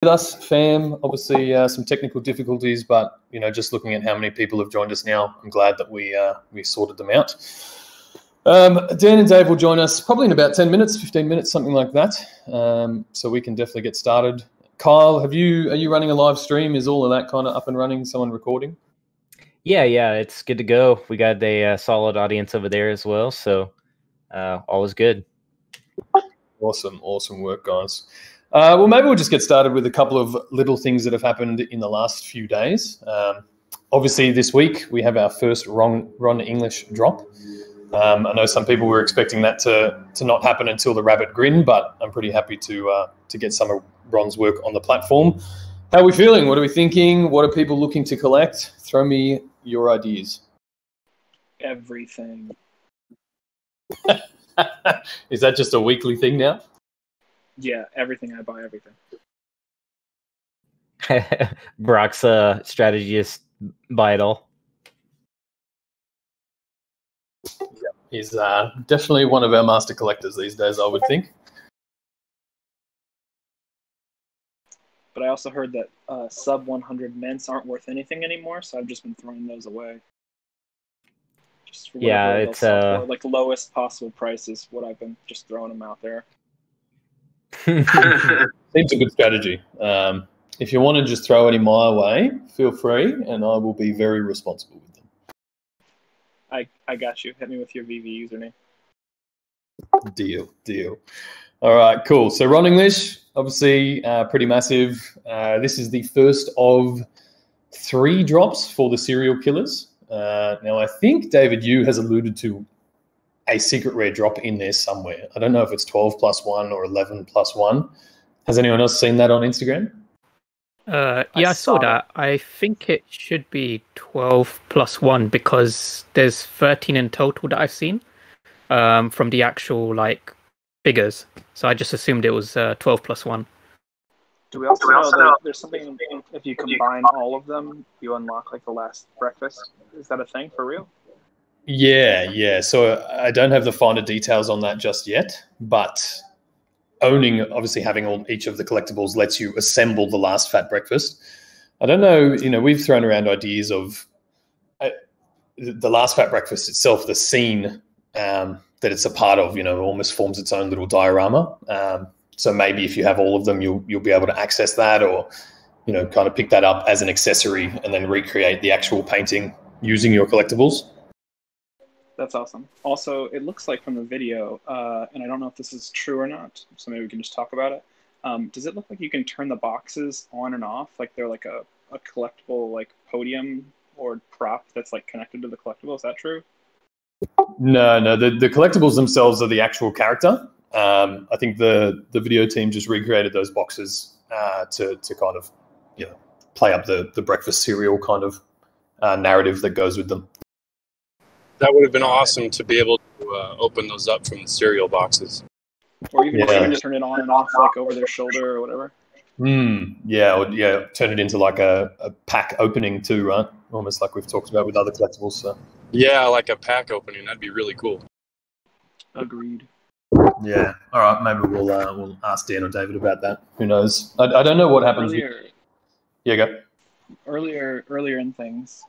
with us, fam. Obviously, some technical difficulties, but just looking at how many people have joined us now, I'm glad that we sorted them out. Dan and Dave will join us probably in about 10 minutes, 15 minutes, something like that. So we can definitely get started. Kyle, are you running a live stream? Is all of that kind of up and running? Someone recording? Yeah, it's good to go. We got a solid audience over there as well, so all is good. Awesome work, guys. Well, maybe we'll just get started with a couple of little things that have happened in the last few days. Obviously, this week we have our first Ron English drop. I know some people were expecting that to not happen until the Rabbit Grin, but I'm pretty happy to get some of Ron's work on the platform. How are we feeling? What are we thinking? What are people looking to collect? Throw me your ideas. Everything. Is that just a weekly thing now? Yeah, everything. I buy everything. Brock's strategy is buy it all. Yeah, he's definitely one of our master collectors these days, I would think. But I also heard that sub 100 mints aren't worth anything anymore, so I've just been throwing those away. Just for it's for, like lowest possible price is what I've been just throwing them out there. Seems a good strategy. If you want to just throw any my way, feel free, and I will be very responsible with them. I got you. Hit me with your VV username. Deal. All right, cool. So Ron English, obviously pretty massive. This is the first of 3 drops for the serial killers. Now, I think David Yu has alluded to a secret rare drop in there somewhere. I don't know if it's 12+1 or 11+1. Has anyone else seen that on Instagram? Yeah, I saw that. I think it should be 12+1 because there's 13 in total that I've seen from the actual figures. So I just assumed it was 12+1. Do we also know that there's something, if you combine all of them, you unlock the last breakfast? Is that a thing for real? Yeah. So I don't have the finer details on that just yet, but obviously having each of the collectibles lets you assemble the last fat breakfast. I don't know, we've thrown around ideas of the last fat breakfast itself, the scene that it's a part of, almost forms its own little diorama. So maybe if you have all of them, you'll be able to access that, or kind of pick that up as an accessory and then recreate the actual painting using your collectibles. That's awesome. Also, it looks like from the video, and I don't know if this is true or not, so maybe we can just talk about it. Does it look like you can turn the boxes on and off, like they're like a collectible podium or prop that's connected to the collectible? Is that true? No. The collectibles themselves are the actual character. I think the video team just recreated those boxes to kind of play up the breakfast cereal kind of narrative that goes with them. That would have been awesome to be able to open those up from the cereal boxes. Or even just turn it on and off over their shoulder or whatever. Yeah, turn it into a pack opening too, right? Almost like we've talked about with other collectibles. So. Yeah, like a pack opening. That'd be really cool. Agreed. Yeah. All right. Maybe we'll ask Dan or David about that. Who knows? I don't know what happens. Yeah, go. Earlier in things,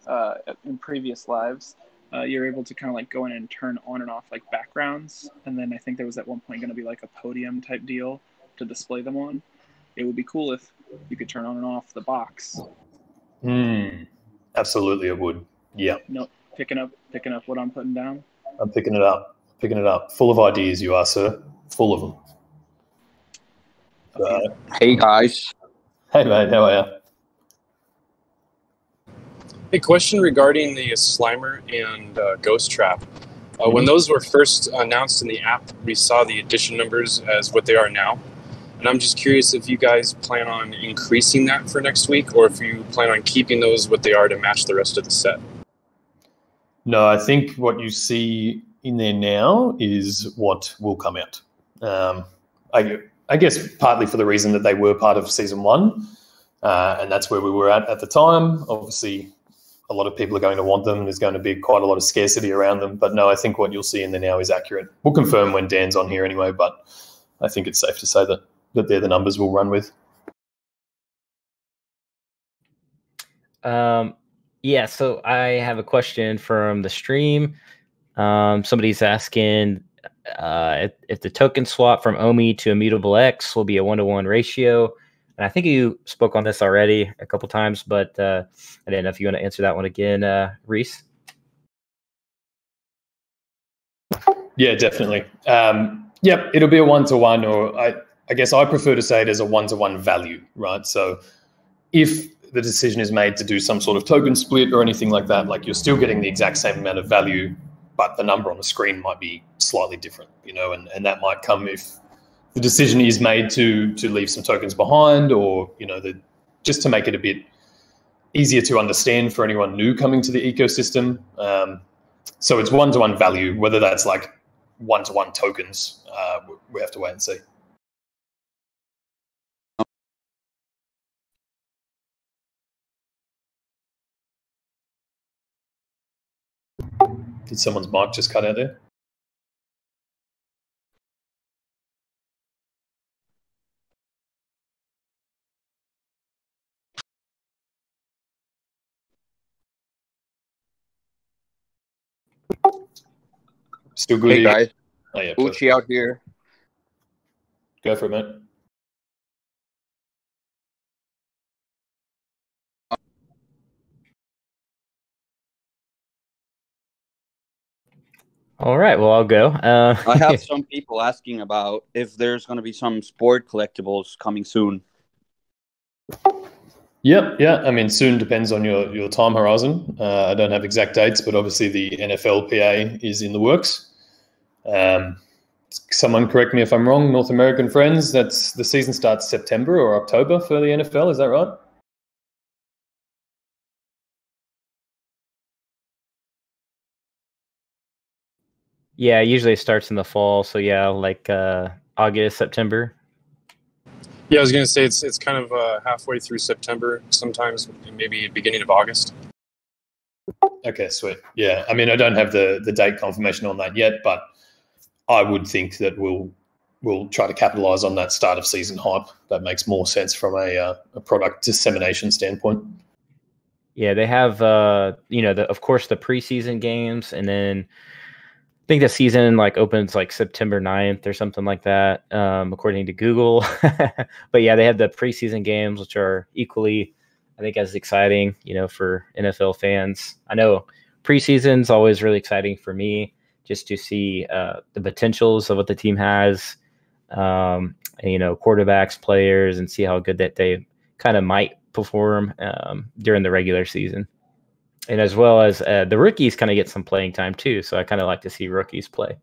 in previous lives, you're able to kind of go in and turn on and off backgrounds, and then I think there was at one point going to be a podium type deal to display them on. It would be cool if you could turn on and off the box. Absolutely, it would. Yeah. No, picking up what I'm putting down. I'm picking it up. Full of ideas, you are, sir. Full of them. Hey guys. Hey mate, how are you? A question regarding the Slimer and Ghost Trap. When those were first announced in the app, we saw the edition numbers as what they are now. And I'm just curious if you guys plan on increasing that for next week, or if you plan on keeping those what they are to match the rest of the set. No, I think what you see in there now is what will come out. I guess partly for the reason that they were part of Season 1, and that's where we were at the time. Obviously, a lot of people are going to want them. There's going to be quite a lot of scarcity around them. But no, I think what you'll see in there now is accurate. We'll confirm when Dan's on here anyway, but I think it's safe to say that they're the numbers we'll run with. Yeah, so I have a question from the stream. Somebody's asking if the token swap from Omi to Immutable X will be a 1-to-1 ratio. And I think you spoke on this already a couple times, but I didn't know if you want to answer that one again, Reese. Yeah, definitely. Yep, it'll be a 1-to-1, or I guess I prefer to say it as a 1-to-1 value, right? So if the decision is made to do some sort of token split or anything like that, like you're still getting the exact same amount of value, but the number on the screen might be slightly different, and that might come if the decision is made to leave some tokens behind, or just to make it a bit easier to understand for anyone new coming to the ecosystem. So it's 1-to-1 value. Whether that's like 1-to-1 tokens, we have to wait and see. Did someone's mic just cut out there? Still good. Hey guys, oh, yeah, Uchi out here. Go for it, mate. All right, well, I'll go. I have some people asking about if there's going to be some sport collectibles coming soon. Yep, yeah. I mean, soon depends on your time horizon. I don't have exact dates, but obviously the NFLPA is in the works. Someone correct me if I'm wrong. North American friends, that's the season starts September or October for the NFL. Is that right? Yeah, usually it starts in the fall. So yeah, like August, September. Yeah, I was going to say it's kind of halfway through September, sometimes maybe beginning of August. Okay, sweet. Yeah, I mean, I don't have the date confirmation on that yet, but I would think that we'll try to capitalize on that start of season hype. That makes more sense from a product dissemination standpoint. Yeah, they have of course the preseason games, and then I think the season opens September 9th or something like that, according to Google. But yeah, they have the preseason games, which are equally, I think, as exciting, for NFL fans. I know preseason's always really exciting for me, just to see the potentials of what the team has, and, quarterbacks, players, and see how good that they kind of might perform during the regular season. And as well as the rookies kind of get some playing time too. So I kind of like to see rookies play.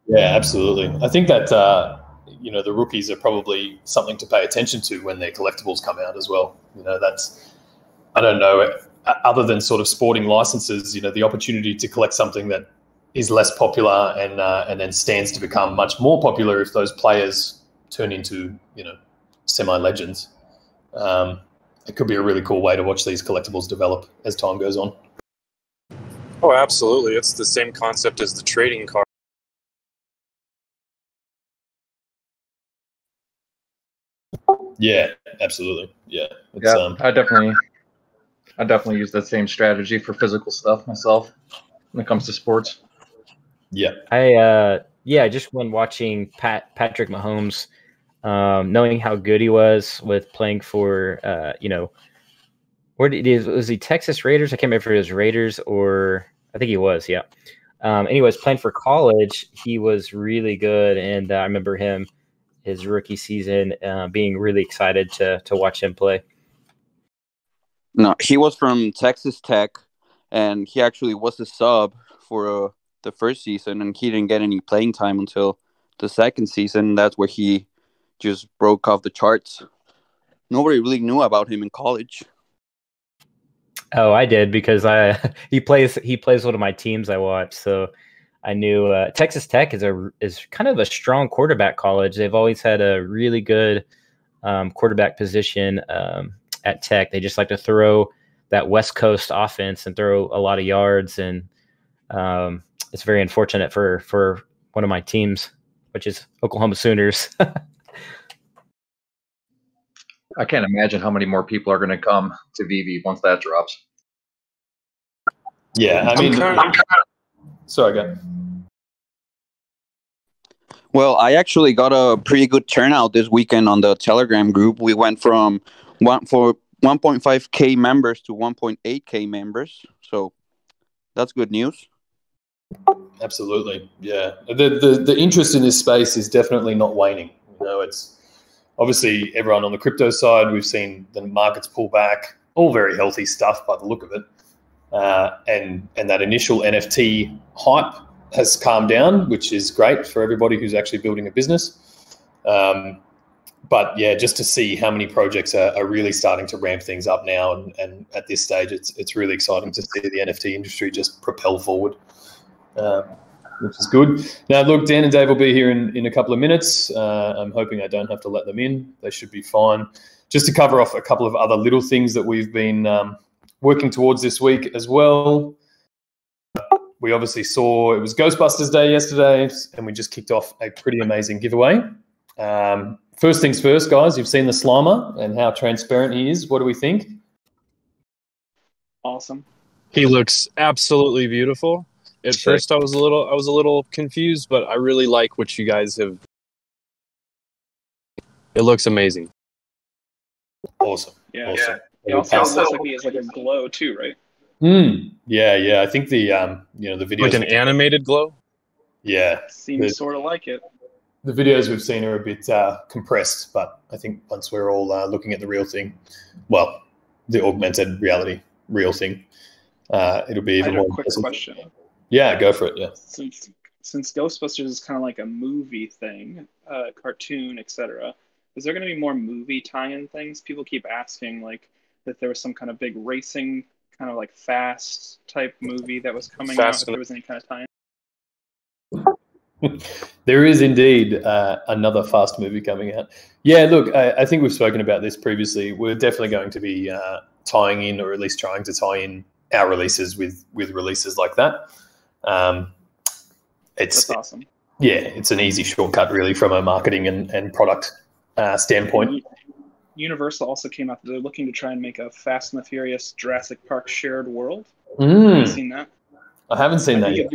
Yeah, absolutely. I think that, the rookies are probably something to pay attention to when their collectibles come out as well. I don't know, other than sort of sporting licenses, the opportunity to collect something that is less popular and then stands to become much more popular if those players turn into, semi-legends. It could be a really cool way to watch these collectibles develop as time goes on. Oh, absolutely. It's the same concept as the trading card. Yeah, absolutely. Yeah. I definitely use that same strategy for physical stuff myself when it comes to sports. Yeah. I just when watching Patrick Mahomes, knowing how good he was with playing for, was he Texas Raiders? I can't remember if it was Raiders or I think he was. Yeah. Anyways, playing for college, he was really good, and I remember his rookie season, being really excited to watch him play. No, he was from Texas Tech, and he actually was a sub for the first season, and he didn't get any playing time until the second season. That's where he just broke off the charts. Nobody really knew about him in college. Oh, I did, because he plays one of my teams I watch, so I knew Texas Tech is kind of a strong quarterback college. They've always had a really good quarterback position at Tech. They just like to throw that West Coast offense and throw a lot of yards, and it's very unfortunate for one of my teams, which is Oklahoma Sooners. I can't imagine how many more people are going to come to Veve once that drops. Yeah, I mean, sorry, go. Well, I actually got a pretty good turnout this weekend on the Telegram group. We went from 1.5K members to 1.8K members. So that's good news. Absolutely, yeah. The interest in this space is definitely not waning. You know, it's obviously everyone on the crypto side. We've seen the markets pull back, all very healthy stuff by the look of it, and that initial NFT hype has calmed down, which is great for everybody who's actually building a business. But yeah, just to see how many projects are really starting to ramp things up now, and at this stage, it's really exciting to see the NFT industry just propel forward. Which is good. Now, look, Dan and Dave will be here in a couple of minutes. I'm hoping I don't have to let them in. They should be fine. Just to cover off a couple of other little things that we've been working towards this week as well. We obviously saw it was Ghostbusters Day yesterday, and we just kicked off a pretty amazing giveaway. First things first, guys, you've seen the Slimer and how transparent he is. What do we think? Awesome. He looks absolutely beautiful. At first, I was a little confused, but I really like what you guys have. It looks amazing. Awesome. Yeah. Awesome. It also looks like he has like a glow too, right? Yeah. I think the the videos, Like an animated glow. Yeah, Seems sort of like it. The videos we've seen are a bit compressed, but I think once we're all looking at the real thing, well, the augmented reality real thing, it'll be even more. I have a quick question. Yeah, go for it. Yeah. Since Ghostbusters is kind of like a movie thing, cartoon, etc., is there going to be more movie tie-in things? People keep asking like that there was some kind of big racing, kind of like Fast type movie that was coming out. If there was any kind of tie-in. There is indeed another Fast movie coming out. Yeah, look, I think we've spoken about this previously. We're definitely going to be tying in, or at least trying to tie in our releases with releases like that. That's awesome. Yeah, it's an easy shortcut really from a marketing and product standpoint. Universal also came out. They're looking to try and make a Fast and the Furious Jurassic Park shared world. Have you seen that? I haven't seen that yet.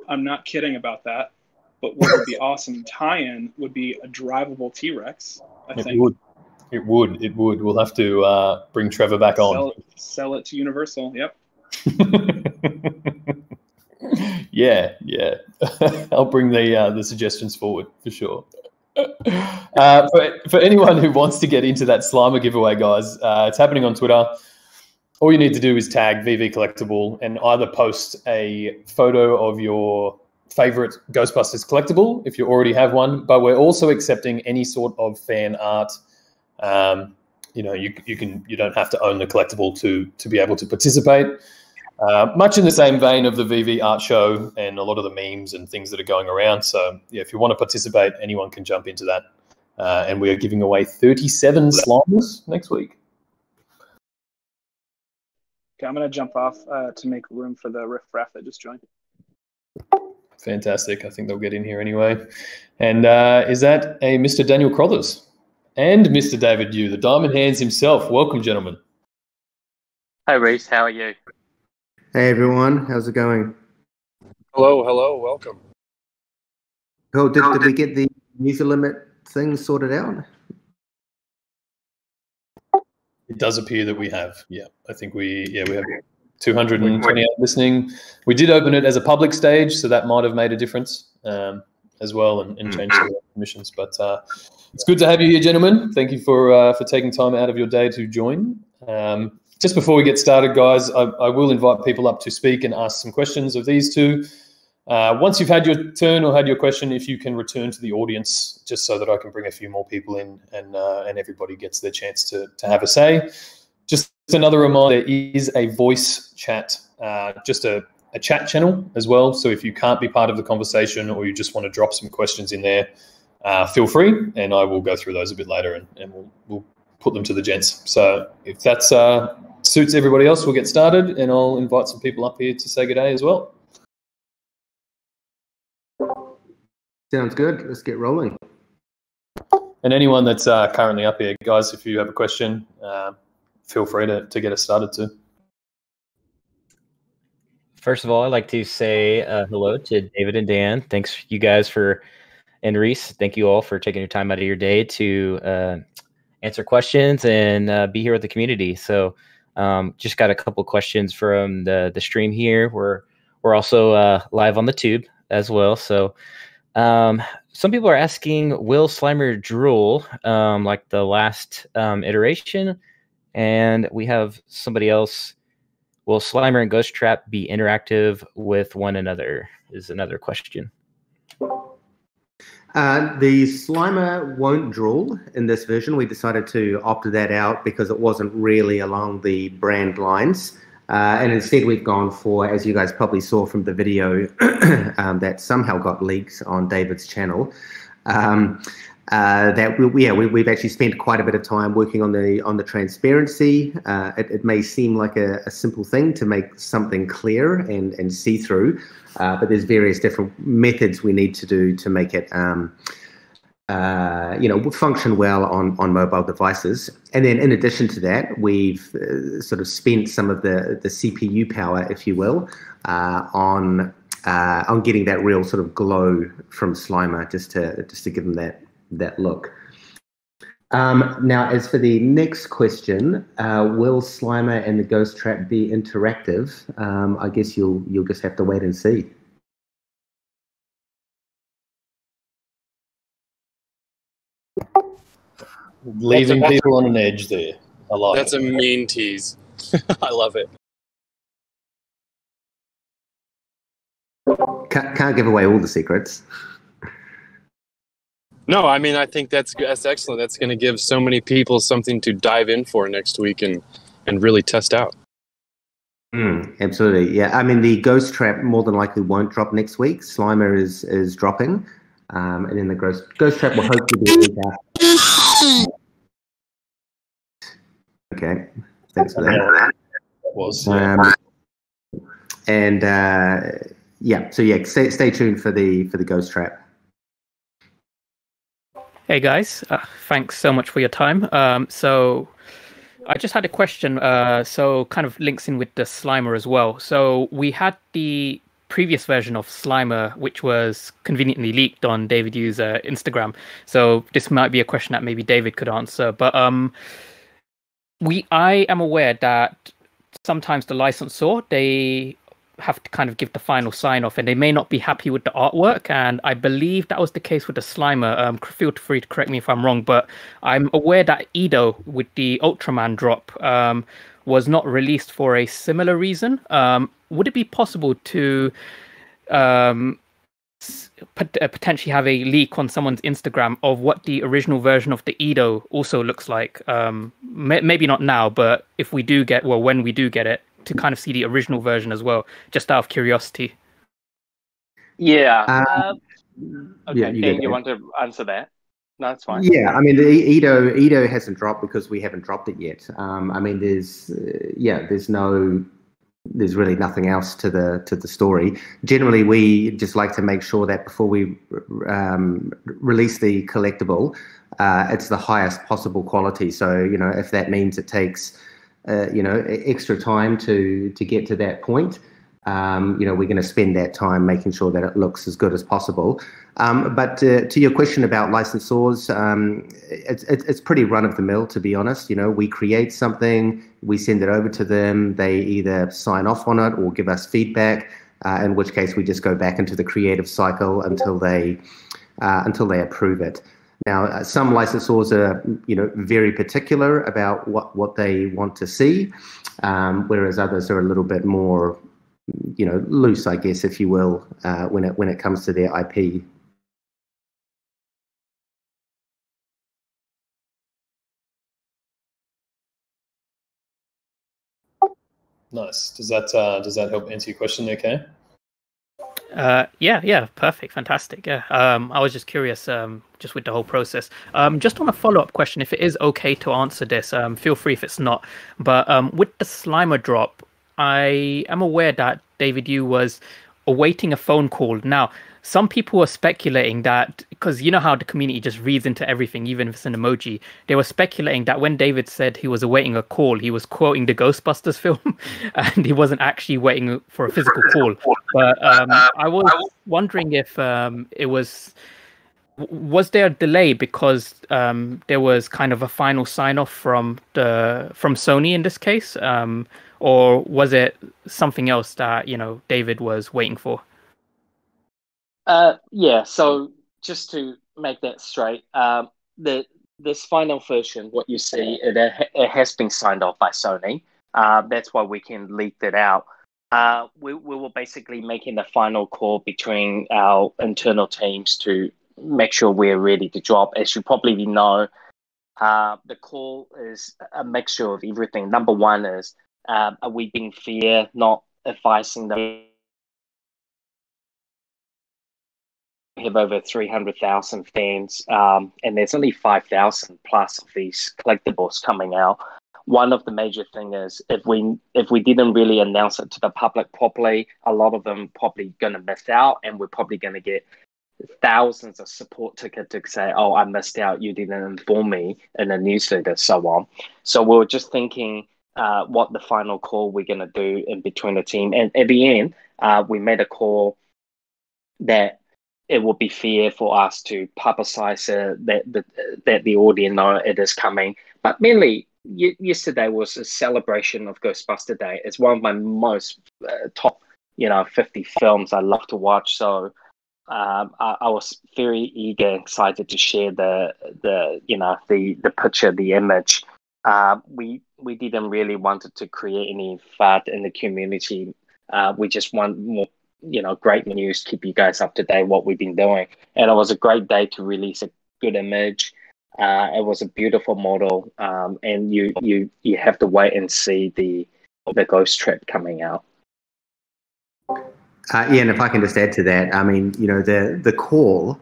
I'm not kidding about that. But what would be awesome tie-in would be a drivable T-Rex. I think it would. We'll have to bring Trevor back on. Sell it to Universal. Yep. Yeah. I'll bring the suggestions forward for sure. For anyone who wants to get into that Slimer giveaway, guys, it's happening on Twitter. All you need to do is tag VV Collectible and either post a photo of your favorite Ghostbusters collectible if you already have one, but we're also accepting any sort of fan art. You don't have to own the collectible to be able to participate. Much in the same vein of the VV art show and a lot of the memes and things that are going around. So yeah, if you want to participate, anyone can jump into that. And we are giving away 37 Slimers next week. Okay, I'm going to jump off to make room for the riffraff that just joined. Fantastic. I think they'll get in here anyway. And is that a Mr. Daniel Crothers and Mr. David Yu, the Diamond Hands himself? Welcome, gentlemen. Hi, Reese. How are you? Hey, everyone. How's it going? Hello. Welcome. Cool. Did we get the user limit thing sorted out? It does appear that we have. Yeah, I think we have 228 listening. We did open it as a public stage, so that might have made a difference as well and changed the permissions. But it's good to have you here, gentlemen. Thank you for taking time out of your day to join. Just before we get started, guys, I will invite people up to speak and ask some questions of these two. Once you've had your turn or had your question, if you can return to the audience, just so that I can bring a few more people in and everybody gets their chance to have a say. Just another reminder, there is a voice chat, just a chat channel as well. So if you can't be part of the conversation or you just want to drop some questions in there, feel free, and I will go through those a bit later and we'll put them to the gents. So if that suits everybody else, we'll get started, and I'll invite some people up here to say good day as well. Sounds good. Let's get rolling. And anyone that's currently up here, guys, if you have a question, feel free to get us started too. First of all, I'd like to say hello to David and Dan. Thanks, you guys, and Reese. Thank you all for taking your time out of your day to answer questions and be here with the community. So, just got a couple questions from the stream here. We're also live on the tube as well. So, some people are asking, will Slimer drool like the last iteration? And we have somebody else. Will Slimer and Ghost Trap be interactive with one another? Is another question. The Slimer won't drool in this version. We decided to opt that out because it wasn't really along the brand lines. And instead we've gone for, as you guys probably saw from the video that somehow got leaked on David's channel, we've actually spent quite a bit of time working on the transparency. It may seem like a simple thing to make something clear and see-through, but there's various different methods we need to do to make it function well on mobile devices. And then in addition to that, we've sort of spent some of the CPU power, if you will, on getting that real sort of glow from Slimer, just to give them that look. Now, as for the next question, will Slimer and the Ghost Trap be interactive? I guess you'll just have to wait and see. Leaving people on an edge there. I like That's a mean tease. I love it. Can't give away all the secrets. No, I mean, I think that's excellent. That's going to give so many people something to dive in for next week and really test out. Absolutely, yeah. I mean, the Ghost Trap more than likely won't drop next week. Slimer is dropping, and then the Ghost Trap will hopefully be a week after. Okay, thanks for that. Stay tuned for the Ghost Trap. Hey guys, thanks so much for your time. So I just had a question, so kind of links in with the Slimer as well. So we had the previous version of Slimer, which was conveniently leaked on David Yu's Instagram. So this might be a question that maybe David could answer. But I am aware that sometimes the licensor, they have to kind of give the final sign off and they may not be happy with the artwork, and I believe that was the case with the Slimer. Feel free to correct me if I'm wrong, but I'm aware that Edo with the Ultraman drop was not released for a similar reason. Would it be possible to potentially have a leak on someone's Instagram of what the original version of the Edo also looks like? Maybe not now, but if we do get, well, when we do get it, to kind of see the original version as well, just out of curiosity. Yeah. Okay, Dan, you want to answer that? No, that's fine. Yeah, I mean, the Edo hasn't dropped because we haven't dropped it yet. I mean, there's really nothing else to the story. Generally, we just like to make sure that before we release the collectible, it's the highest possible quality. So, if that means it takes extra time to get to that point, we're going to spend that time making sure that it looks as good as possible. But to your question about licensors, it's pretty run of the mill, to be honest. We create something, we send it over to them, they either sign off on it or give us feedback, in which case we just go back into the creative cycle until they approve it. Now, some licensors are, very particular about what they want to see, whereas others are a little bit more, loose, I guess, if you will, when it comes to their IP. Nice. Does that help answer your question there, Kay? Yeah, perfect, fantastic. Yeah, I was just curious, just with the whole process. Just on a follow-up question, if it is okay to answer this, feel free if it's not. But with the Slimer drop, I am aware that David Yu was awaiting a phone call. Now, some people were speculating that, because you know how the community just reads into everything, even if it's an emoji. They were speculating that when David said he was awaiting a call, he was quoting the Ghostbusters film, and he wasn't actually waiting for a physical call. But I was wondering if it was there a delay because there was kind of a final sign off from Sony in this case, or was it something else that David was waiting for? Yeah, so just to make that straight, this final version, what you see, it has been signed off by Sony. That's why we can leak that out. We were basically making the final call between our internal teams to make sure we're ready to drop. As you probably know, the call is a mixture of everything. Number one is, are we being fair, not advising them? We have over 300,000 fans, and there's only 5,000 plus of these collectibles coming out. One of the major things is if we didn't really announce it to the public properly, a lot of them probably going to miss out, and we're probably going to get thousands of support tickets to say, "Oh, I missed out. You didn't inform me," in a newsletter, so on. So we were just thinking what the final call we're going to do in between the team, and at the end, we made a call that it will be fair for us to publicize that the audience know it is coming. But mainly, yesterday was a celebration of Ghostbuster Day. It's one of my most top, 50 films I love to watch. So I was very eager, excited to share the picture, the image. We didn't really wanted to create any FUD in the community. We just want more, great news, keep you guys up to date what we've been doing. And it was a great day to release a good image. It was a beautiful model, and you have to wait and see the Ghost Trap coming out. And if I can just add to that, I mean, the call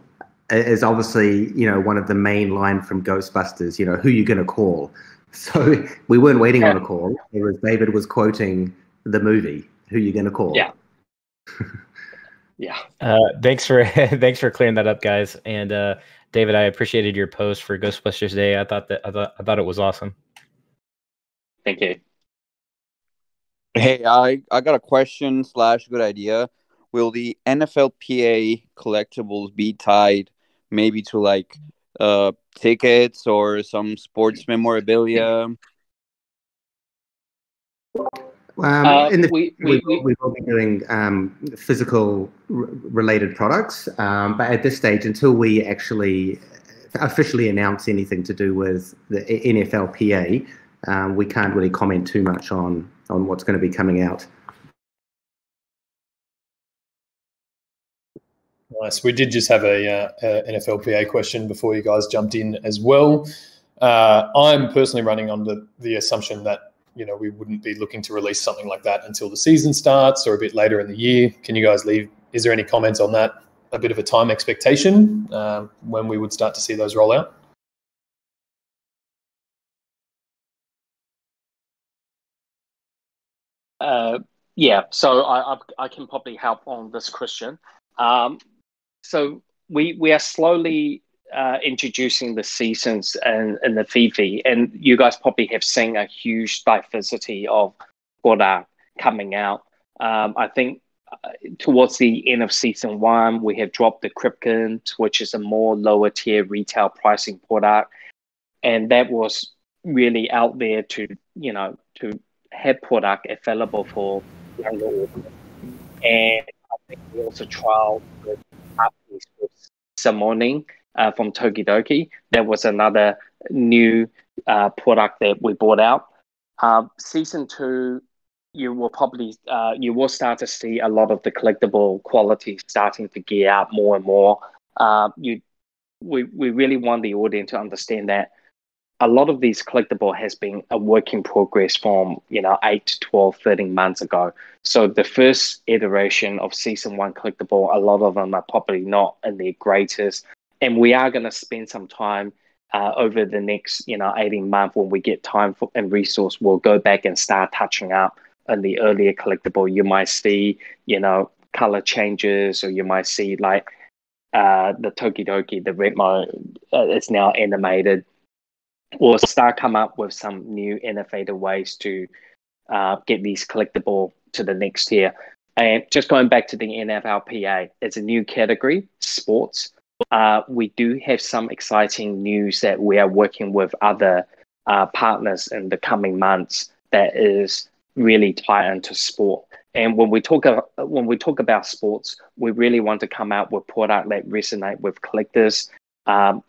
is obviously, one of the main line from Ghostbusters, who you going to call. So we weren't waiting on a call. It was David was quoting the movie, who you going to call. Yeah. Yeah. Thanks for clearing that up, guys. And David, I appreciated your post for Ghostbusters Day. I thought it was awesome. Thank you. Hey, I got a question / good idea. Will the NFLPA collectibles be tied maybe to tickets or some sports memorabilia? We will be doing physical related products, but at this stage, until we actually officially announce anything to do with the NFLPA, we can't really comment too much on what's going to be coming out. Nice. We did just have a NFLPA question before you guys jumped in as well. I'm personally running on the assumption that we wouldn't be looking to release something like that until the season starts or a bit later in the year. Can you guys is there any comments on that? A bit of a time expectation when we would start to see those roll out? Yeah, so I can probably help on this question. So we are slowly introducing the seasons and the Veve, and you guys probably have seen a huge diversity of product coming out. I think towards the end of season 1, we have dropped the Krypton, which is a more lower tier retail pricing product, and that was really out there to have product available for younger audience. And I think we also trialed with Summoning from Tokidoki. That was another new product that we brought out. Season 2, you will start to see a lot of the collectible quality starting to gear out more and more. We really want the audience to understand that a lot of these collectible has been a work in progress from 8 to 12, 13 months ago. So the first iteration of season 1 collectible, a lot of them are probably not in their greatest. And we are going to spend some time over the next 18 months when we get time and resource. We'll go back and start touching up on the earlier collectible. You might see color changes, or you might see like the Tokidoki, the Retmo, it's now animated, or start come up with some new innovative ways to get these collectible to the next tier. And just going back to the NFLPA, it's a new category, sports. We do have some exciting news that we are working with other partners in the coming months that is really tied into sport. And when we talk about sports, we really want to come out with product that resonate with collectors.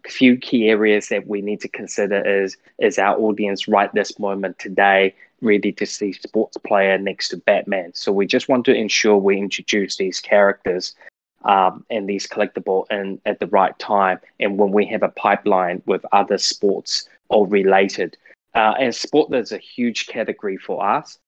Few key areas that we need to consider is our audience right this moment today ready to see sports player next to Batman. So we just want to ensure we introduce these characters and these collectible and at the right time, and when we have a pipeline with other sports or related. And sport is a huge category for us.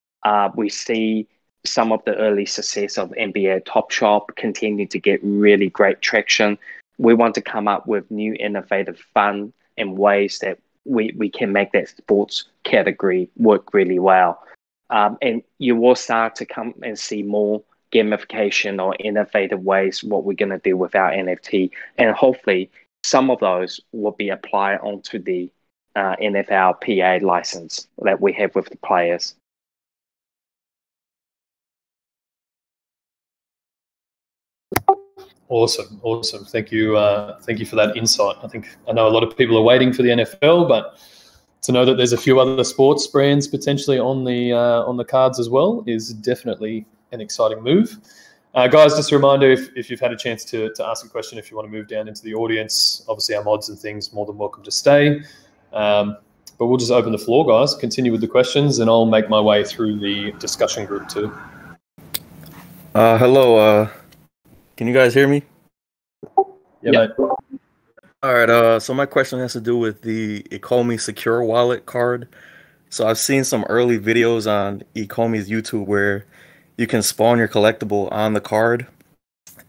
We see some of the early success of NBA Top Shop continue to get really great traction. We want to come up with new innovative fun and ways that we can make that sports category work really well. And you will start to come and see more gamification or innovative ways what we're going to do with our NFT. And hopefully some of those will be applied onto the NFLPA license that we have with the players. Awesome. Thank you for that insight. I know a lot of people are waiting for the NFL, but to know that there's a few other sports brands potentially on the cards as well is definitely an exciting move. Guys, just a reminder, if you've had a chance to ask a question, if you want to move down into the audience, obviously our mods and things, more than welcome to stay. But we'll just open the floor, guys, continue with the questions, and I'll make my way through the discussion group too. Hello. Can you guys hear me? Yeah, mate. All right. So my question has to do with the Ecomi Secure Wallet card. So I've seen some early videos on Ecomi's YouTube where you can spawn your collectible on the card.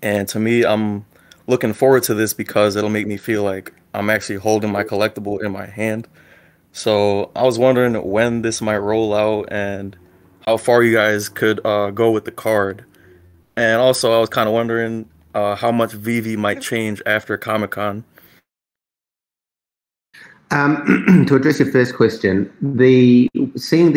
And to me, I'm looking forward to this because it'll make me feel like I'm actually holding my collectible in my hand. So I was wondering when this might roll out and how far you guys could go with the card. And also, I was kind of wondering how much Veve might change after Comic-Con. To address your first question, seeing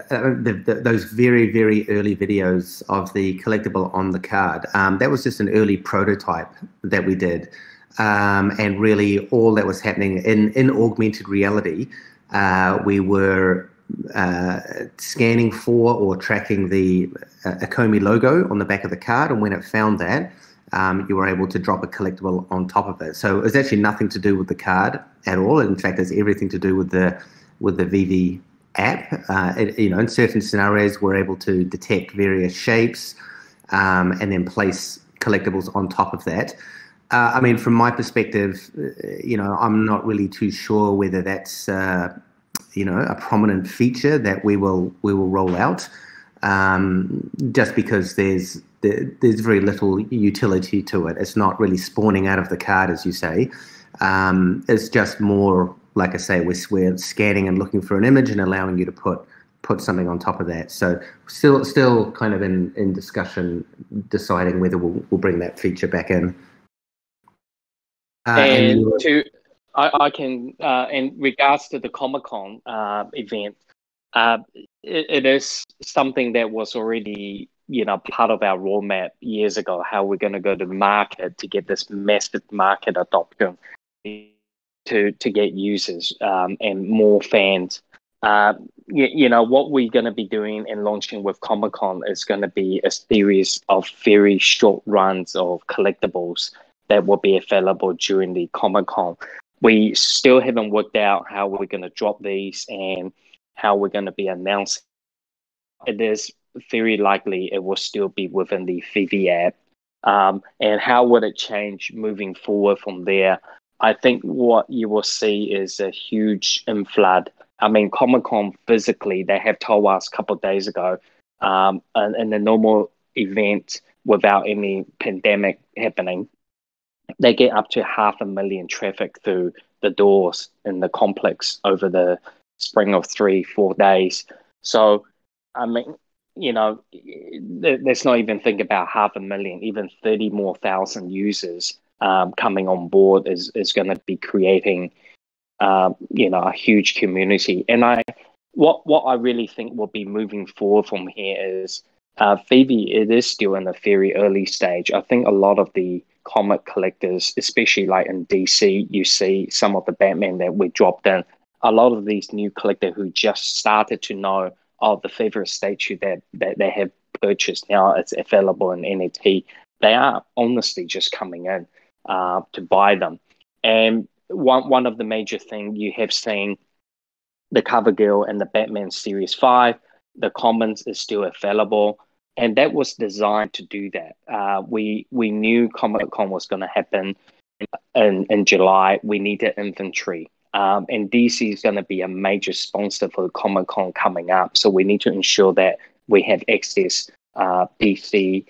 those very, very early videos of the collectible on the card, that was just an early prototype that we did. And really all that was happening in augmented reality, we were scanning for or tracking the Ecomi logo on the back of the card, and when it found that, you were able to drop a collectible on top of it. So it's actually nothing to do with the card at all. In fact, it's everything to do with the Veve app. In certain scenarios, we're able to detect various shapes and then place collectibles on top of that. I mean, from my perspective, I'm not really too sure whether that's a prominent feature that we will roll out, just because there's very little utility to it. It's not really spawning out of the card, as you say. It's just more, like I say, we're scanning and looking for an image and allowing you to put something on top of that. So still kind of in discussion, deciding whether we'll bring that feature back in. I can, in regards to the Comic-Con event, it is something that was already, part of our roadmap years ago, how we're going to go to the market to get this massive market adoption to get users and more fans. What we're going to be doing and launching with Comic-Con is going to be a series of very short runs of collectibles that will be available during the Comic-Con. We still haven't worked out how we're going to drop these and how we're going to be announcing. It is very likely it will still be within the Veve app. And how would it change moving forward from there? I think what you will see is a huge inflood. I mean, Comic-Con physically, they have told us a couple of days ago, in the normal event without any pandemic happening, they get up to 500,000 traffic through the doors in the complex over the spring of 3-4 days. So, I mean, let's not even think about 500,000, even 30 more thousand users coming on board is going to be creating, a huge community. And what I really think will be moving forward from here is Veve, it is still in a very early stage. I think a lot of the comic collectors, especially like in DC, you see some of the Batman that we dropped in. A lot of these new collectors who just started to know, the favorite statue that they have purchased now, it's available in NFT. They are honestly just coming in to buy them. And one of the major things you have seen, the cover girl and the Batman Series 5, the commons is still available. And that was designed to do that. We knew Comic-Con was going to happen in July. We needed inventory. And DC is going to be a major sponsor for Comic-Con coming up. So we need to ensure that we have access DC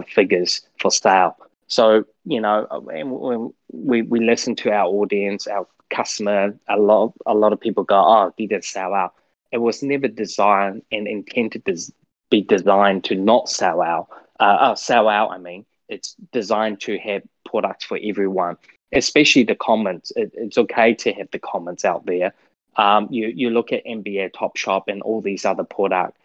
figures for sale. So, when we listen to our audience, our customer, a lot of people go, oh, did it sell out? It was never designed and intended to be designed to not sell out. It's designed to have products for everyone, especially the comments. It's okay to have the comments out there. You look at NBA Top Shop and all these other products.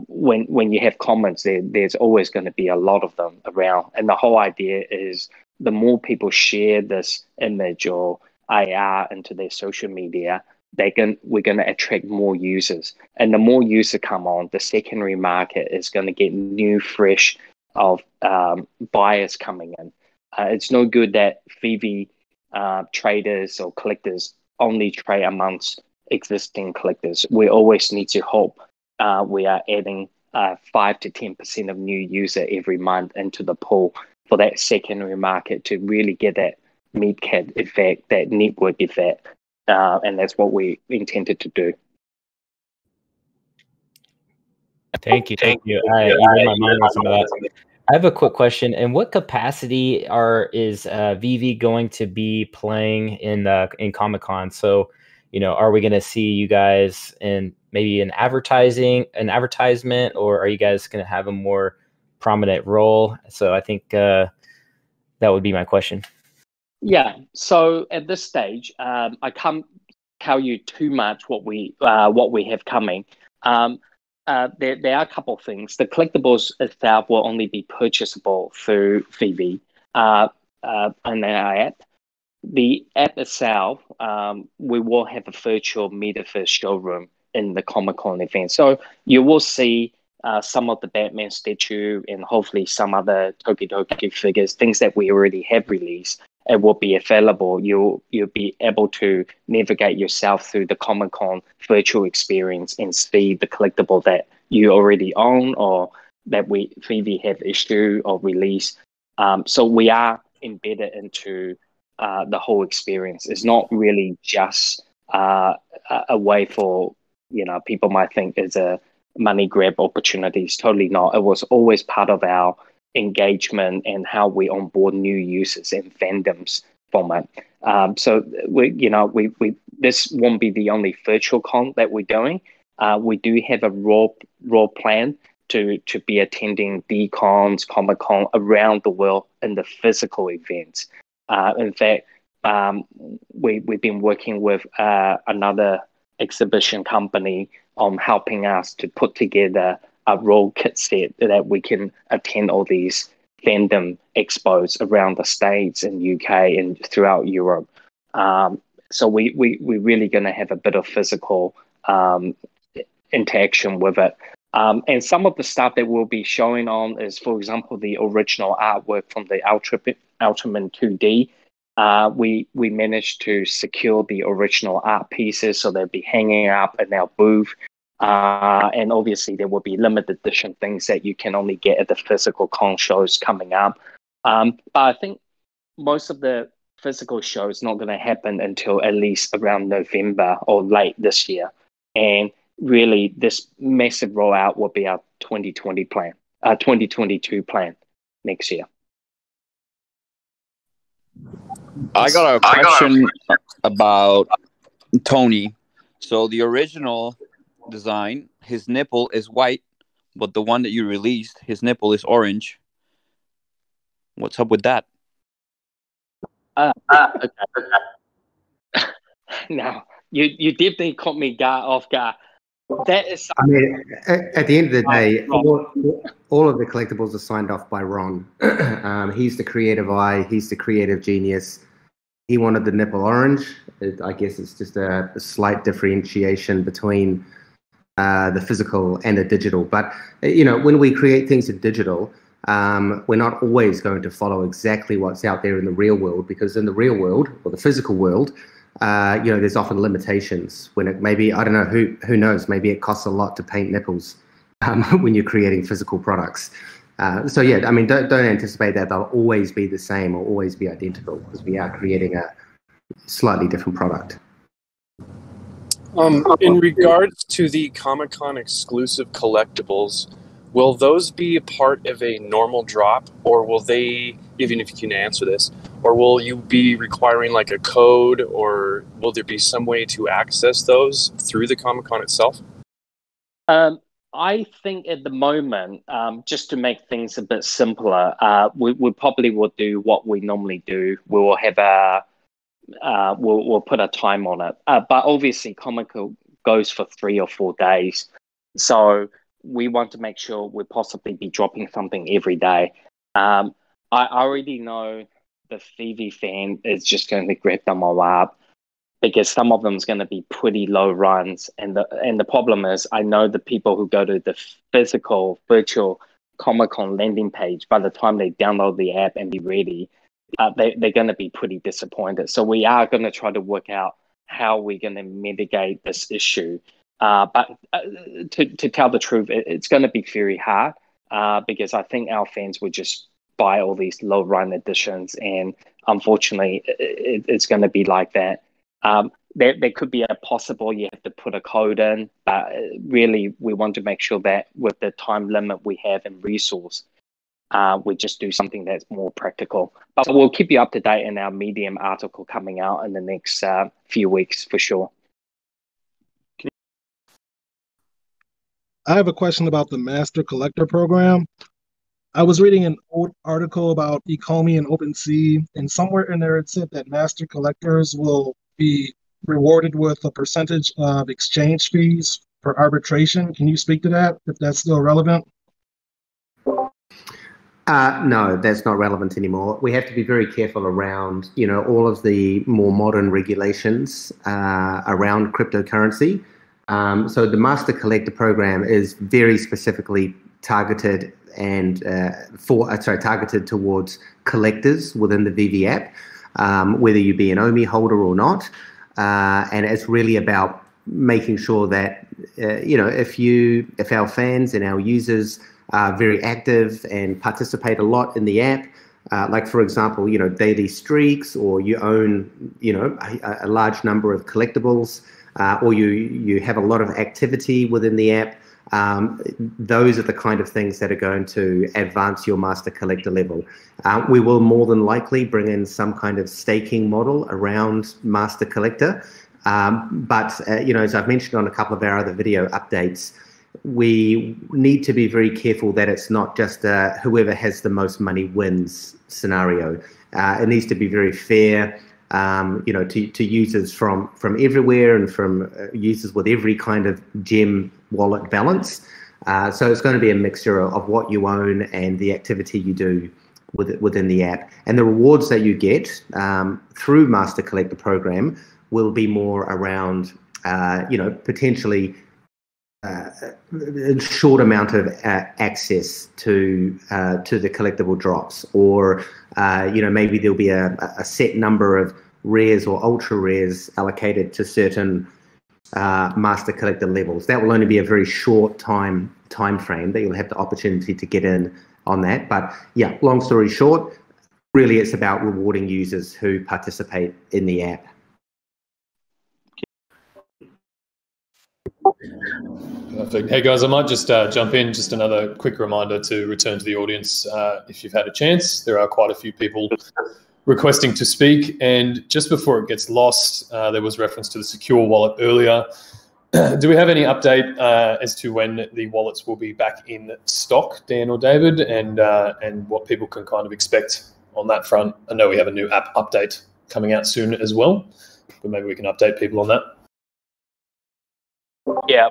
When you have comments, there's always going to be a lot of them around. And the whole idea is the more people share this image or AR into their social media, we're going to attract more users. And the more users come on, the secondary market is going to get new, fresh of buyers coming in. It's no good that Veve traders or collectors only trade amongst existing collectors. We always need to hope we are adding 5 to 10% of new user every month into the pool for that secondary market to really get that mid-cap effect, that network effect. And that's what we intended to do. Thank you. You read my mind on some of that. I have a quick question. In what capacity is Veve going to be playing in Comic-Con? So, are we going to see you guys in maybe an advertisement, or are you guys going to have a more prominent role? So I think that would be my question. Yeah. So at this stage, I can't tell you too much what we have coming. There are a couple of things. The collectibles itself will only be purchasable through Veve and our app. The app itself, we will have a virtual metaverse showroom in the Comic-Con event. So you will see some of the Batman statue and hopefully some other Toki figures, things that we already have released. It will be available. You'll be able to navigate yourself through the Comic-Con virtual experience and see the collectible that you already own or that Veve have issued or released. So we are embedded into the whole experience. It's not really just a way for, people might think is a money grab opportunity. It's totally not. It was always part of our engagement and how we onboard new users and fandoms from it. So this won't be the only virtual con that we're doing. We do have a raw plan to be attending DCons, Comic-Con around the world in the physical events. In fact, we've been working with another exhibition company on helping us to put together a raw kit set that we can attend all these fandom expos around the States and UK and throughout Europe. So we're really going to have a bit of physical interaction with it. And some of the stuff that we'll be showing on is, for example, the original artwork from the Ultraman 2D. We managed to secure the original art pieces, so they'll be hanging up in our booth. And obviously, there will be limited edition things that you can only get at the physical con shows coming up. But I think most of the physical shows not going to happen until at least around November or late this year. And really, this massive rollout will be our 2022 plan next year. I got a question about Tony. So the original design, his nipple is white, but the one that you released, his nipple is orange. What's up with that? Okay. Now, you definitely caught me off guard. That is I mean, at the end of the day, all of the collectibles are signed off by Ron. He's the creative eye. He's the creative genius. He wanted the nipple orange. I guess it's just a slight differentiation between the physical and the digital. But, when we create things in digital, we're not always going to follow exactly what's out there in the real world, because in the real world, or the physical world, there's often limitations when it maybe, I don't know, who knows, maybe it costs a lot to paint nipples when you're creating physical products. So yeah, I mean, don't anticipate that they'll always be the same or always be identical, because we are creating a slightly different product. In regards to the Comic-Con exclusive collectibles, will those be a part of a normal drop, or will they, even if you can answer this, or will you be requiring like a code, or will there be some way to access those through the Comic-Con itself? I think at the moment, just to make things a bit simpler, we probably will do what we normally do. We will have we'll put a time on it. But obviously, Comic-Con goes for 3 or 4 days, so we want to make sure we'll possibly be dropping something every day. I already know the Veve fan is just going to grab them all up, because some of them is going to be pretty low runs. And the problem is, I know the people who go to the physical virtual Comic-Con landing page, by the time they download the app and be ready, they're going to be pretty disappointed. So we are going to try to work out how we're going to mitigate this issue. But to tell the truth, it's going to be very hard, because I think our fans would just buy all these low run editions, and unfortunately, it's going to be like that. There could be a possible you have to put a code in, but really we want to make sure that with the time limit we have and resource, we just do something that's more practical. But we'll keep you up to date in our Medium article coming out in the next few weeks for sure. I have a question about the Master Collector Program. I was reading an old article about Ecomi and OpenSea, and somewhere in there it said that Master Collectors will be rewarded with a percentage of exchange fees for arbitration. Can you speak to that, if that's still relevant? No, that's not relevant anymore. We have to be very careful around, all of the more modern regulations around cryptocurrency. So the Master Collector Program is very specifically targeted and targeted towards collectors within the Veve app, whether you be an Omi holder or not. And it's really about making sure that, if our fans and our users are very active and participate a lot in the app, like, for example, daily streaks, or you own, a large number of collectibles, or you have a lot of activity within the app, those are the kind of things that are going to advance your Master Collector level. We will more than likely bring in some kind of staking model around Master Collector. But as I've mentioned on a couple of our other video updates, we need to be very careful that it's not just whoever has the most money wins scenario. It needs to be very fair, to users from everywhere, and from users with every kind of gem wallet balance. So it's going to be a mixture of what you own and the activity you do within the app. And the rewards that you get through Master Collector Program will be more around, potentially a short amount of access to the collectible drops, or maybe there'll be a set number of rares or ultra rares allocated to certain Master Collector levels. That will only be a very short time frame that you'll have the opportunity to get in on that. But yeah, long story short, really it's about rewarding users who participate in the app. Perfect. Hey guys, I might just jump in. Just another quick reminder to return to the audience if you've had a chance. There are quite a few people requesting to speak, and just before it gets lost, there was reference to the secure wallet earlier. do we have any update as to when the wallets will be back in stock, Dan or David, and what people can kind of expect on that front? I know we have a new app update coming out soon as well, but maybe we can update people on that. Yeah,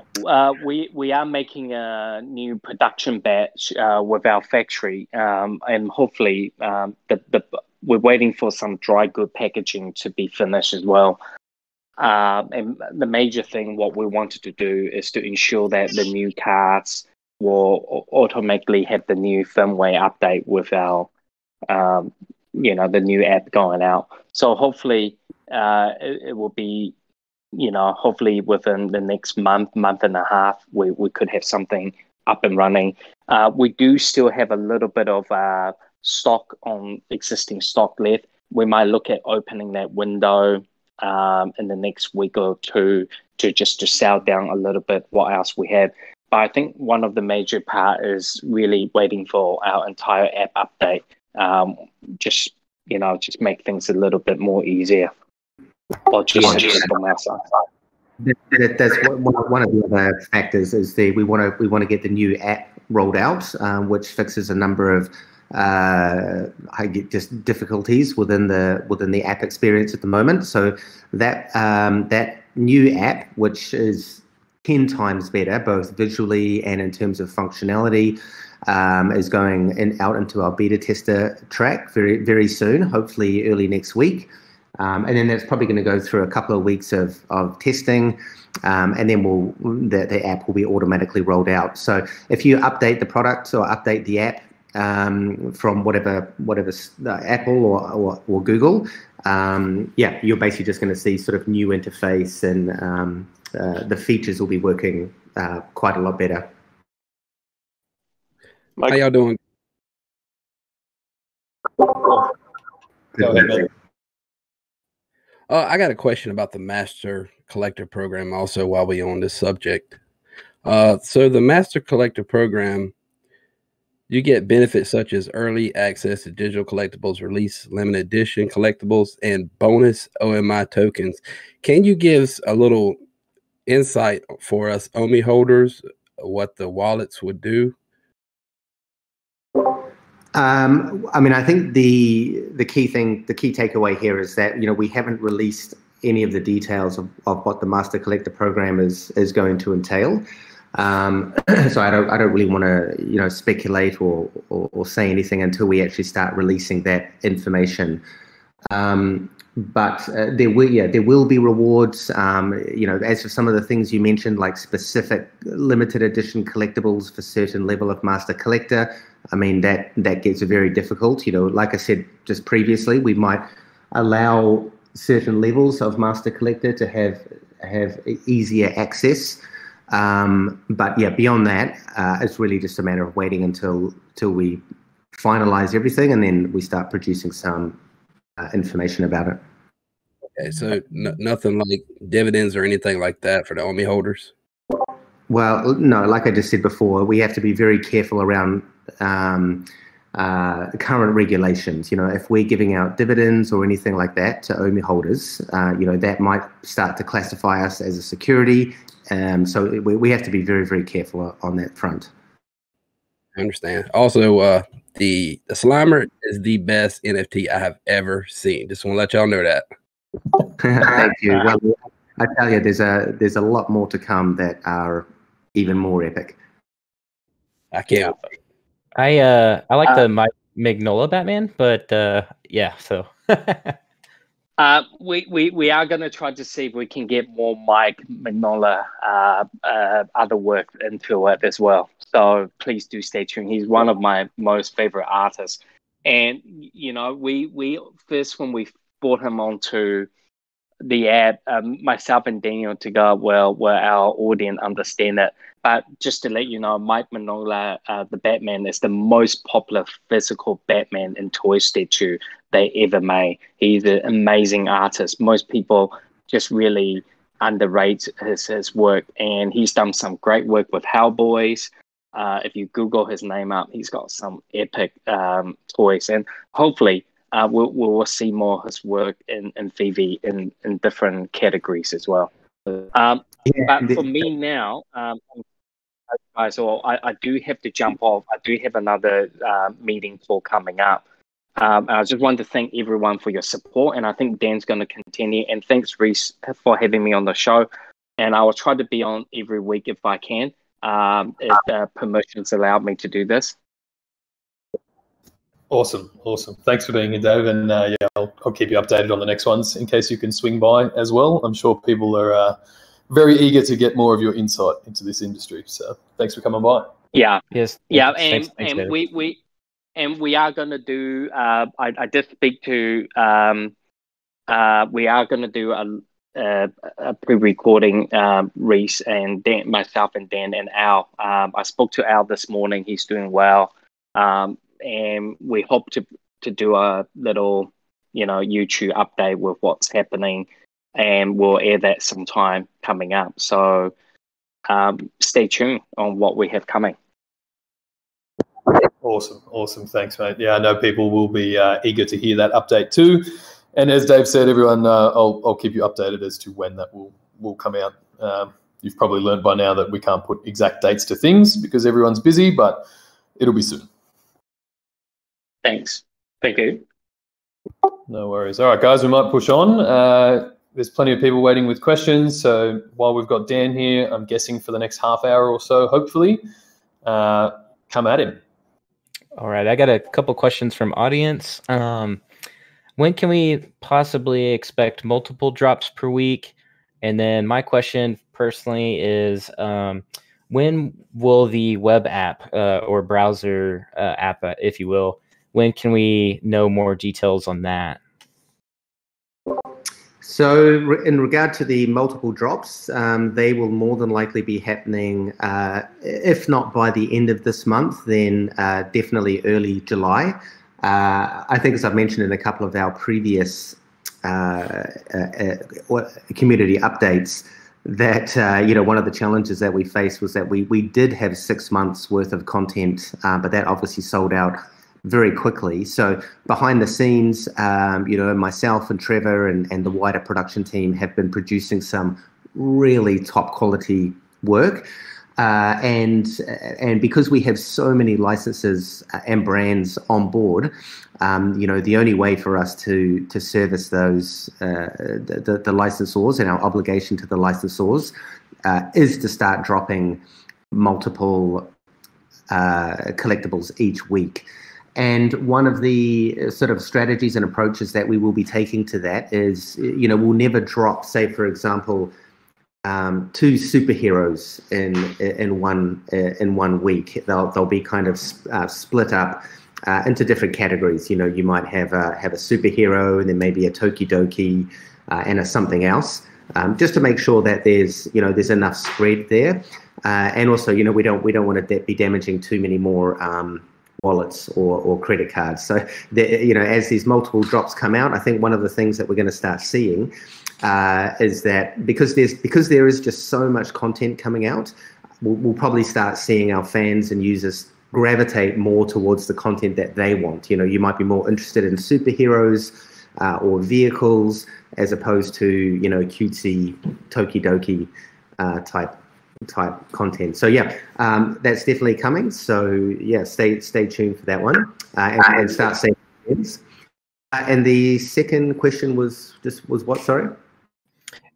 we are making a new production batch with our factory, and hopefully we're waiting for some dry good packaging to be finished as well. And the major thing, what we wanted to do is to ensure that the new cards will automatically have the new firmware update with our, the new app going out. So hopefully it will be, hopefully within the next month and a half, we could have something up and running. We do still have a little bit of stock on existing stock left. We might look at opening that window in the next week or two to sell down a little bit what else we have. But I think one of the major part is really waiting for our entire app update. Just make things a little bit more easier. Or just from our side. That's one of the other factors is we want to get the new app rolled out, which fixes a number of just difficulties within the app experience at the moment. So that new app, which is 10 times better, both visually and in terms of functionality, is going out into our beta tester track very, very soon, hopefully early next week. And then that's probably going to go through a couple of weeks of testing, and then the app will be automatically rolled out. So if you update the product or update the app from whatever Apple or Google, you're basically just going to see sort of new interface, and the features will be working quite a lot better. How y'all doing? Go ahead, mate. I got a question about the Master Collector program also while we're on this subject. So the Master Collector program, you get benefits such as early access to digital collectibles, release limited edition collectibles, and bonus OMI tokens. Can you give a little insight for us Omi holders what the wallets would do? I think the key takeaway here is that we haven't released any of the details of what the Master Collector program is going to entail. So I don't really want to speculate or say anything until we actually start releasing that information. But there will be rewards. As for some of the things you mentioned, like specific limited edition collectibles for certain level of Master Collector, that gets very difficult. Like I said just previously, we might allow certain levels of Master Collector to have easier access. But beyond that, it's really just a matter of waiting until we finalize everything, and then we start producing some information about it. Okay, so nothing like dividends or anything like that for the Omi holders? Well, no, like I just said before, we have to be very careful around current regulations. If we're giving out dividends or anything like that to Omi holders, that might start to classify us as a security. So we have to be very, very careful on that front. I understand. Also, the Slimer is the best NFT I have ever seen. Just want to let y'all know that. Thank you. Well, I tell you, there's a lot more to come that are even more epic. I can't. I like the Mike Mignola Batman, but so. We are going to try to see if we can get more Mike Mignola other work into it as well. So please do stay tuned. He's one of my most favorite artists. And, we first, when we brought him onto the app, myself and Daniel to go, where our audience understand it. But just to let you know, Mike Mignola, the Batman, is the most popular physical Batman and toy statue they ever made. He's an amazing artist. Most people just really underrate his work, and he's done some great work with Hellboys. If you Google his name up, he's got some epic toys, and hopefully we'll see more of his work in Veve in different categories as well. But for me now, guys, I do have to jump off. I do have another meeting call coming up. I just want to thank everyone for your support, and I think Dan's going to continue. And thanks, Reese, for having me on the show. And I will try to be on every week if I can, if permissions allow me to do this. Awesome. Thanks for being here, Dave. And yeah, I'll keep you updated on the next ones in case you can swing by as well. I'm sure people are very eager to get more of your insight into this industry. So thanks for coming by. Yeah. Yes. Yeah. Thanks, and we are going to do, I did speak to, we are going to do a pre-recording, Reese and Dan, myself and Dan and Al. I spoke to Al this morning. He's doing well. And we hope to do a little, YouTube update with what's happening, and we'll air that sometime coming up. So stay tuned on what we have coming. Awesome. Thanks, mate. Yeah, I know people will be eager to hear that update too. And as Dave said, everyone, I'll keep you updated as to when that will come out. You've probably learned by now that we can't put exact dates to things because everyone's busy, but it'll be soon. Thanks. Thank you. No worries. All right, guys, we might push on. There's plenty of people waiting with questions. So while we've got Dan here, I'm guessing for the next half hour or so, hopefully, come at him. All right. I got a couple questions from audience. When can we possibly expect multiple drops per week? And then my question personally is, when will the web app or browser app, if you will, when can we know more details on that? So in regard to the multiple drops, they will more than likely be happening, if not by the end of this month, then definitely early July. I think, as I've mentioned in a couple of our previous community updates, that one of the challenges that we faced was that we did have 6 months worth of content, but that obviously sold out very quickly. So behind the scenes, myself and Trevor and the wider production team have been producing some really top quality work. And because we have so many licenses and brands on board, the only way for us to service those, the licensors and our obligation to the licensors is to start dropping multiple collectibles each week. And one of the sort of strategies and approaches that we will be taking to that is, we'll never drop, say, for example, 2 superheroes in one week. They'll be kind of split up into different categories. You might have a superhero, and then maybe a Tokidoki and a something else, just to make sure that there's enough spread there. And also, we don't want to be damaging too many more wallets or credit cards. So, as these multiple drops come out, I think one of the things that we're going to start seeing is that because there is just so much content coming out, we'll probably start seeing our fans and users gravitate more towards the content that they want. You might be more interested in superheroes or vehicles as opposed to cutesy Tokidoki type content. So yeah, that's definitely coming. So yeah, stay tuned for that one and start seeing things. And the second question was what? Sorry.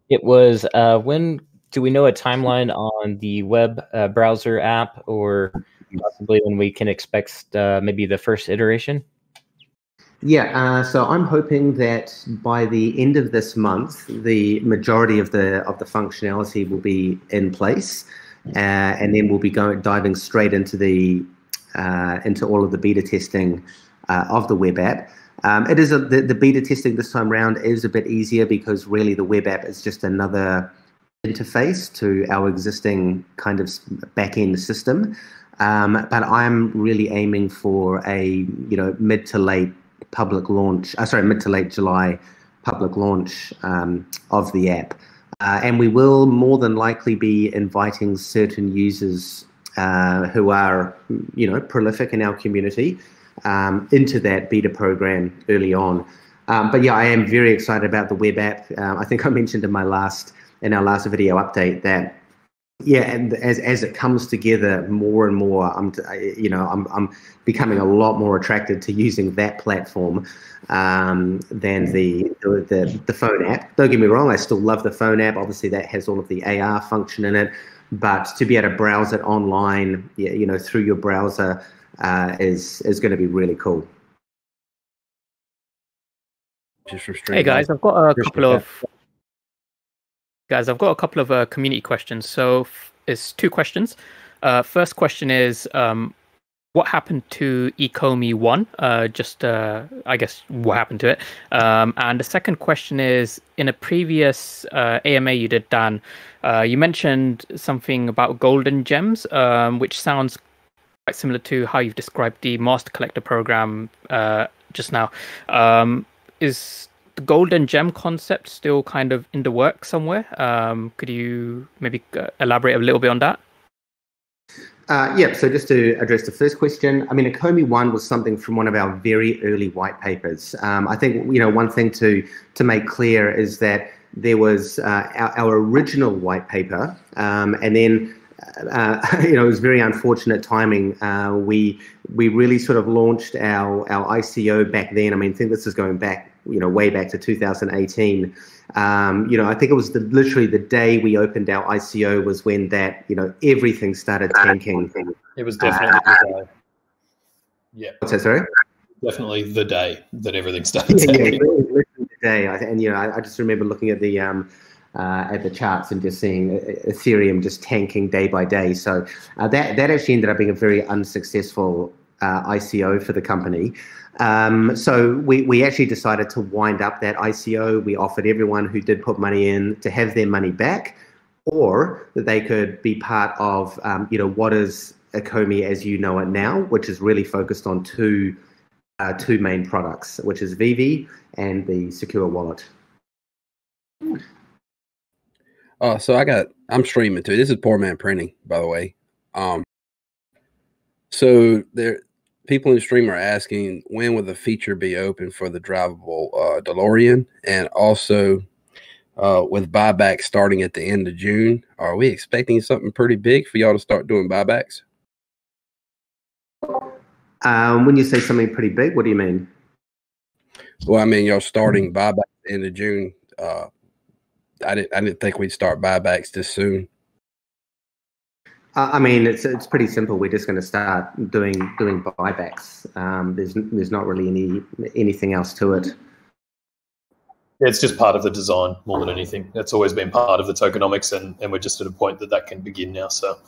It was when do we know a timeline on the web browser app, or possibly when we can expect maybe the first iteration? Yeah, so I'm hoping that by the end of this month, the majority of the functionality will be in place, and then we'll be diving straight into into all of the beta testing of the web app. It is the beta testing this time around is a bit easier because really the web app is just another interface to our existing kind of back-end system. But I'm really aiming for a mid to late July public launch of the app. And we will more than likely be inviting certain users who are, prolific in our community into that beta program early on. But yeah, I am very excited about the web app. I think I mentioned in my last in our last video update that, yeah, and as it comes together more and more, I'm becoming a lot more attracted to using that platform than the phone app. Don't get me wrong, I still love the phone app. Obviously, that has all of the AR function in it, but to be able to browse it online, through your browser, is going to be really cool. Hey guys, I've got a couple of community questions. So it's two questions. First question is, what happened to Ecomi 1? I guess what happened to it. And the second question is, in a previous AMA you did, Dan, you mentioned something about golden gems, which sounds quite similar to how you've described the Master Collector program just now. Is the golden gem concept still kind of in the works somewhere? Could you maybe elaborate a little bit on that? Yeah, so just to address the first question, I mean, Ecomi 1 was something from one of our very early white papers. I think, one thing to make clear is that there was our original white paper, and then it was very unfortunate timing. We really sort of launched our ICO back then. I mean, I think this is going back, way back to 2018. I think it was literally the day we opened our ICO was when that, everything started tanking. It was definitely the day. Yeah. What's that, sorry? Definitely the day that everything started tanking. Yeah, literally the day. I just remember looking at the charts and just seeing Ethereum just tanking day by day. So that actually ended up being a very unsuccessful ICO for the company. So we actually decided to wind up that ICO. We offered everyone who did put money in to have their money back, or that they could be part of what is Ecomi as you know it now, which is really focused on two main products, which is Veve and the secure wallet. So I'm streaming too. This is Poor Man Printing, by the way. So people in the stream are asking, when will the feature be open for the drivable DeLorean? And also, with buybacks starting at the end of June, are we expecting something pretty big for y'all to start doing buybacks? When you say something pretty big, what do you mean? Well, I mean, y'all starting buybacks at the end of June. I didn't think we'd start buybacks this soon. I mean, it's pretty simple. We're just going to start doing buybacks. There's not really anything else to it. It's just part of the design more than anything. It's always been part of the tokenomics, and we're just at a point that can begin now. So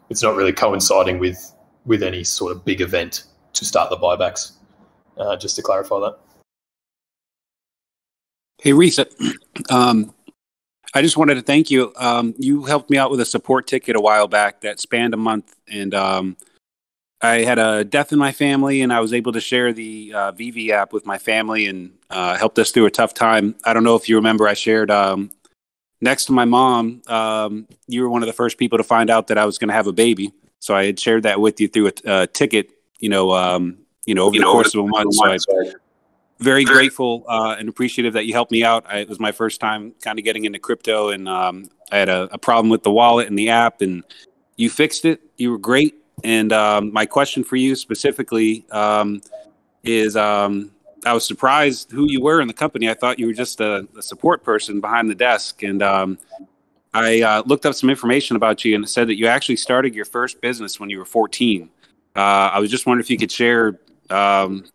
it's not really coinciding with any sort of big event to start the buybacks. Just to clarify that. Hey, Reese. I just wanted to thank you. You helped me out with a support ticket a while back that spanned a month, and I had a death in my family, and I was able to share the Veve app with my family and helped us through a tough time. I don't know if you remember, I shared next to my mom. You were one of the first people to find out that I was going to have a baby, so I had shared that with you through a ticket. Over the course of a month. So I'm very grateful and appreciative that you helped me out. It was my first time kind of getting into crypto, and I had a problem with the wallet and the app, and you fixed it. You were great. And my question for you specifically is I was surprised who you were in the company. I thought you were just a support person behind the desk. And I looked up some information about you, and it said that you actually started your first business when you were 14. I was just wondering if you could share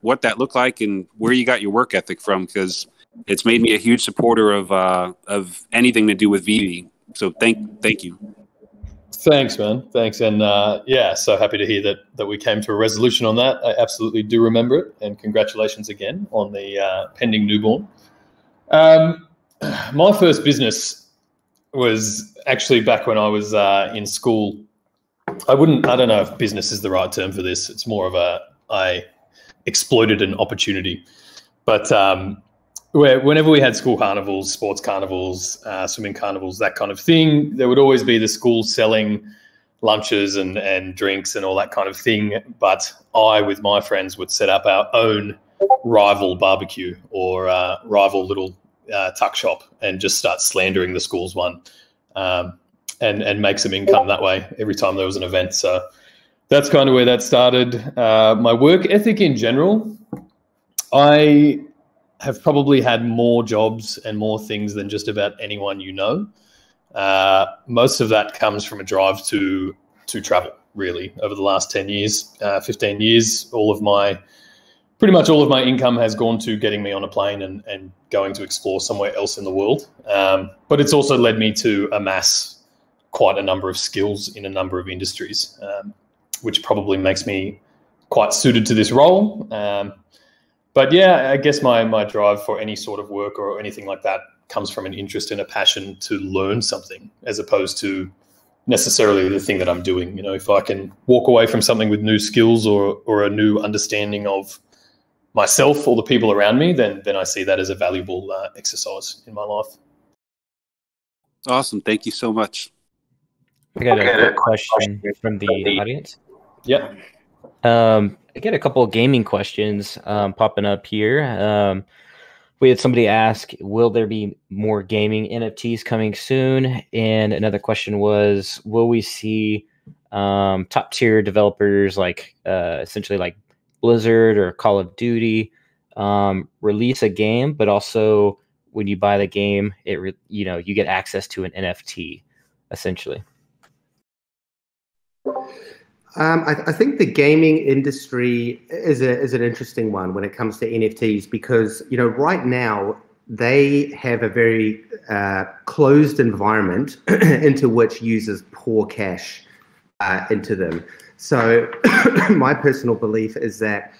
what that looked like and where you got your work ethic from, because it's made me a huge supporter of anything to do with Veve. So thank you. Thanks, man. Thanks. And so happy to hear that we came to a resolution on that. I absolutely do remember it. And congratulations again on the pending newborn. My first business was actually back when I was in school. I don't know if business is the right term for this. It's more of I exploited an opportunity. But whenever we had school carnivals, sports carnivals, swimming carnivals, that kind of thing, there would always be the school selling lunches and drinks and all that kind of thing. But I, with my friends, would set up our own rival barbecue or rival little tuck shop and just start slandering the school's one. and make some income that way every time there was an event. So that's kind of where that started. My work ethic in general, I have probably had more jobs and more things than just about anyone you know. Most of that comes from a drive to travel, really. Over the last 10 years, 15 years, pretty much all of my income has gone to getting me on a plane and going to explore somewhere else in the world. But it's also led me to amass quite a number of skills in a number of industries, which probably makes me quite suited to this role. But yeah, I guess my drive for any sort of work or anything like that comes from an interest and a passion to learn something, as opposed to necessarily the thing that I'm doing. You know, if I can walk away from something with new skills or a new understanding of myself or the people around me, then I see that as a valuable exercise in my life. Awesome. Thank you so much. I got a question from the audience. Yeah. I get a couple of gaming questions popping up here. We had somebody ask, will there be more gaming NFTs coming soon? And another question was, will we see top tier developers like essentially like Blizzard or Call of Duty release a game, but also when you buy the game, you get access to an NFT essentially? I think the gaming industry is an interesting one when it comes to NFTs, because right now they have a very closed environment into which users pour cash into them. So my personal belief is that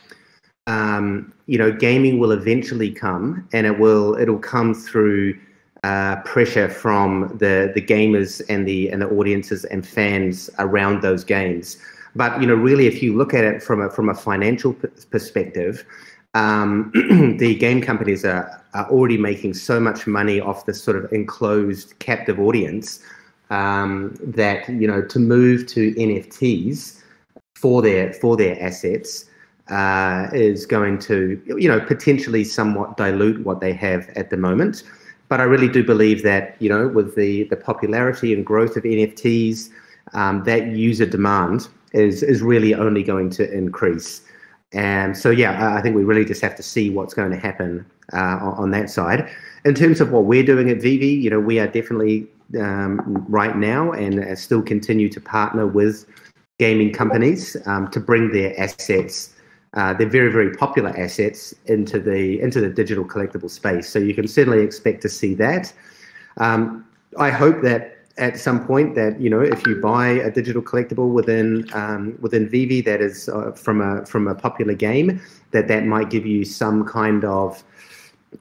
gaming will eventually come, and it'll come through pressure from the gamers and the audiences and fans around those games. But really, if you look at it from a financial perspective, the game companies are already making so much money off this sort of enclosed captive audience that to move to NFTs for their assets is going to potentially somewhat dilute what they have at the moment. But I really do believe that with the popularity and growth of NFTs, that user demand is really only going to increase. And so, yeah, I think we really just have to see what's going to happen on that side. In terms of what we're doing at Veve, we are definitely right now and still continue to partner with gaming companies to bring their assets, their very, very popular assets into the digital collectible space. So you can certainly expect to see that. I hope that at some point that if you buy a digital collectible within Veve that is from a popular game, that might give you some kind of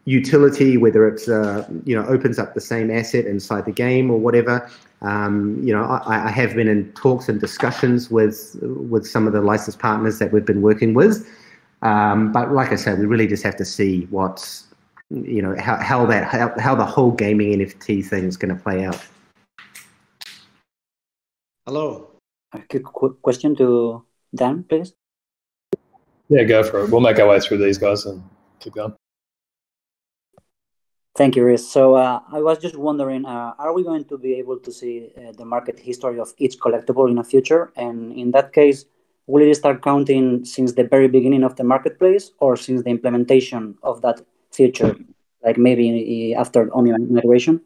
utility, whether it's opens up the same asset inside the game or whatever. I have been in talks and discussions with some of the licensed partners that we've been working with, but like I said, we really just have to see what's how the whole gaming NFT thing is going to play out. Hello. A quick question to Dan, please. Yeah, go for it. We'll make our way through these guys and keep going. Thank you, Rhys. So I was just wondering, are we going to be able to see the market history of each collectible in the future? And in that case, will it start counting since the very beginning of the marketplace or since the implementation of that feature, like maybe after Omi migration?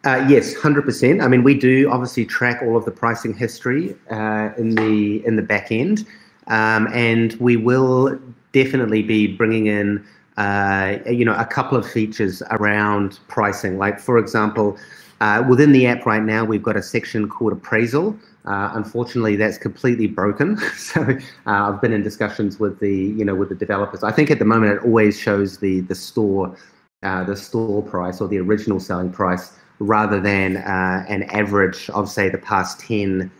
Yes, 100%. I mean, we do obviously track all of the pricing history in the back end, and we will definitely be bringing in a couple of features around pricing. Like, for example, within the app right now, we've got a section called appraisal. Unfortunately, that's completely broken. So I've been in discussions with the developers. I think at the moment it always shows the store price or the original selling price, rather than an average of, say, the past 10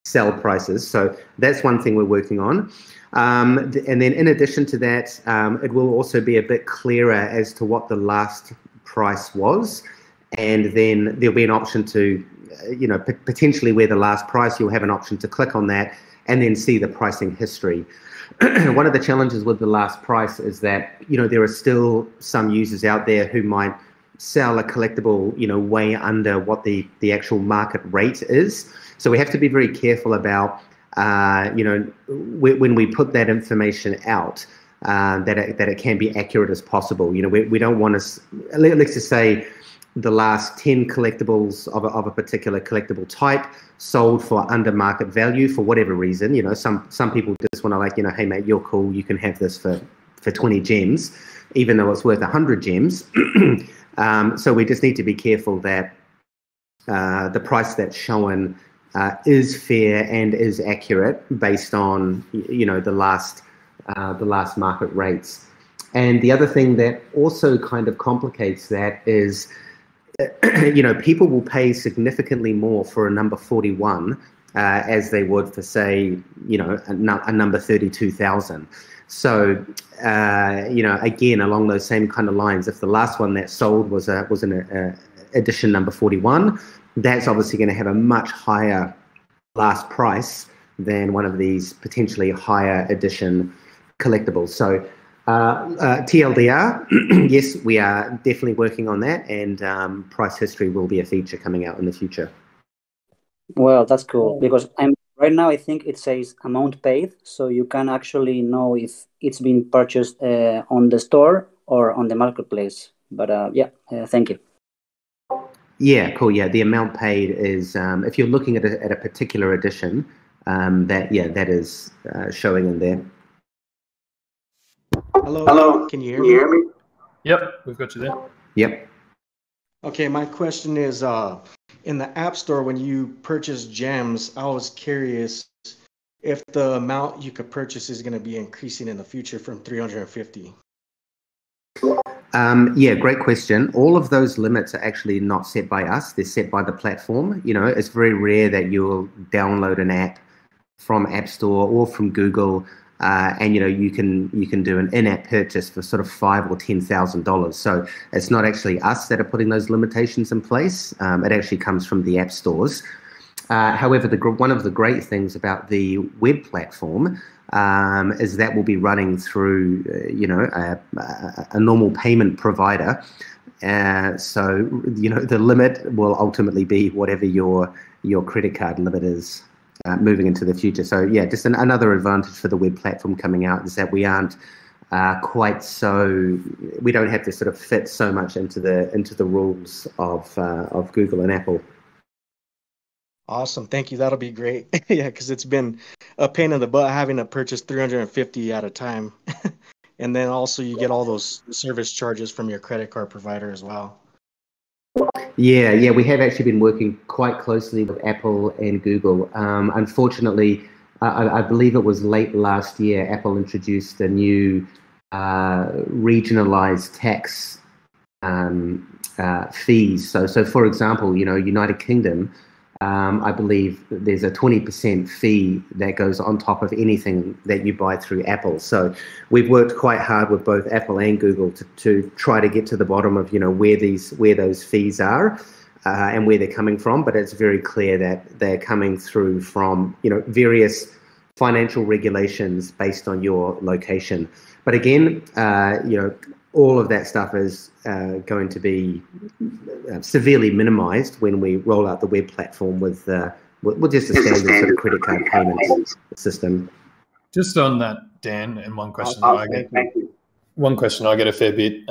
sell prices. So that's one thing we're working on. And then in addition to that, it will also be a bit clearer as to what the last price was. And then there'll be an option to, potentially where the last price, you'll have an option to click on that and then see the pricing history. One of the challenges with the last price is that, there are still some users out there who might sell a collectible, way under what the actual market rate is. So we have to be very careful about, when we put that information out, that it can be accurate as possible. We don't want to, let's just say the last 10 collectibles of a particular collectible type sold for under market value for whatever reason. Some people just want to hey mate, you're cool, you can have this for 20 gems, even though it's worth 100 gems. So we just need to be careful that the price that's shown is fair and is accurate based on the last market rates. And the other thing that also kind of complicates that is, people will pay significantly more for a number 41 as they would for, say, a number 32,000. So, again, along those same kind of lines, if the last one that sold was an edition number 41, that's obviously going to have a much higher last price than one of these potentially higher edition collectibles. So, TLDR, yes, we are definitely working on that, and price history will be a feature coming out in the future. Well, that's cool, because right now I think it says amount paid, so you can actually know if it's been purchased on the store or on the marketplace. But thank you. Yeah, cool. Yeah, the amount paid is, if you're looking at a particular edition, that is showing in there. Hello. Can you hear me? Yep, we've got you there. Yep. Okay, my question is, in the App Store, when you purchase gems, I was curious if the amount you could purchase is going to be increasing in the future from 350. Yeah, great question. All of those limits are actually not set by us. They're set by the platform. It's very rare that you'll download an app from App Store or from Google, and you can do an in-app purchase for sort of $5,000 or $10,000. So it's not actually us that are putting those limitations in place. It actually comes from the app stores. However, one of the great things about the web platform is that we'll be running through a normal payment provider. So the limit will ultimately be whatever your credit card limit is. Moving into the future. So yeah, just another advantage for the web platform coming out is that we aren't we don't have to sort of fit so much into the rules of Google and Apple. Awesome, thank you. That'll be great. Yeah, because it's been a pain in the butt having to purchase 350 at a time, and then also you get all those service charges from your credit card provider as well. Yeah, we have actually been working quite closely with Apple and Google. Unfortunately, I believe it was late last year, Apple introduced a new regionalized tax fees. So for example, United Kingdom, I believe there's a 20% fee that goes on top of anything that you buy through Apple. So we've worked quite hard with both Apple and Google to try to get to the bottom of where those fees are and where they're coming from. But it's very clear that they're coming through from various financial regulations based on your location. But again, all of that stuff is going to be severely minimized when we roll out the web platform with just a standard sort of credit card payment system. Just on that, Dan, and one question I get a fair bit,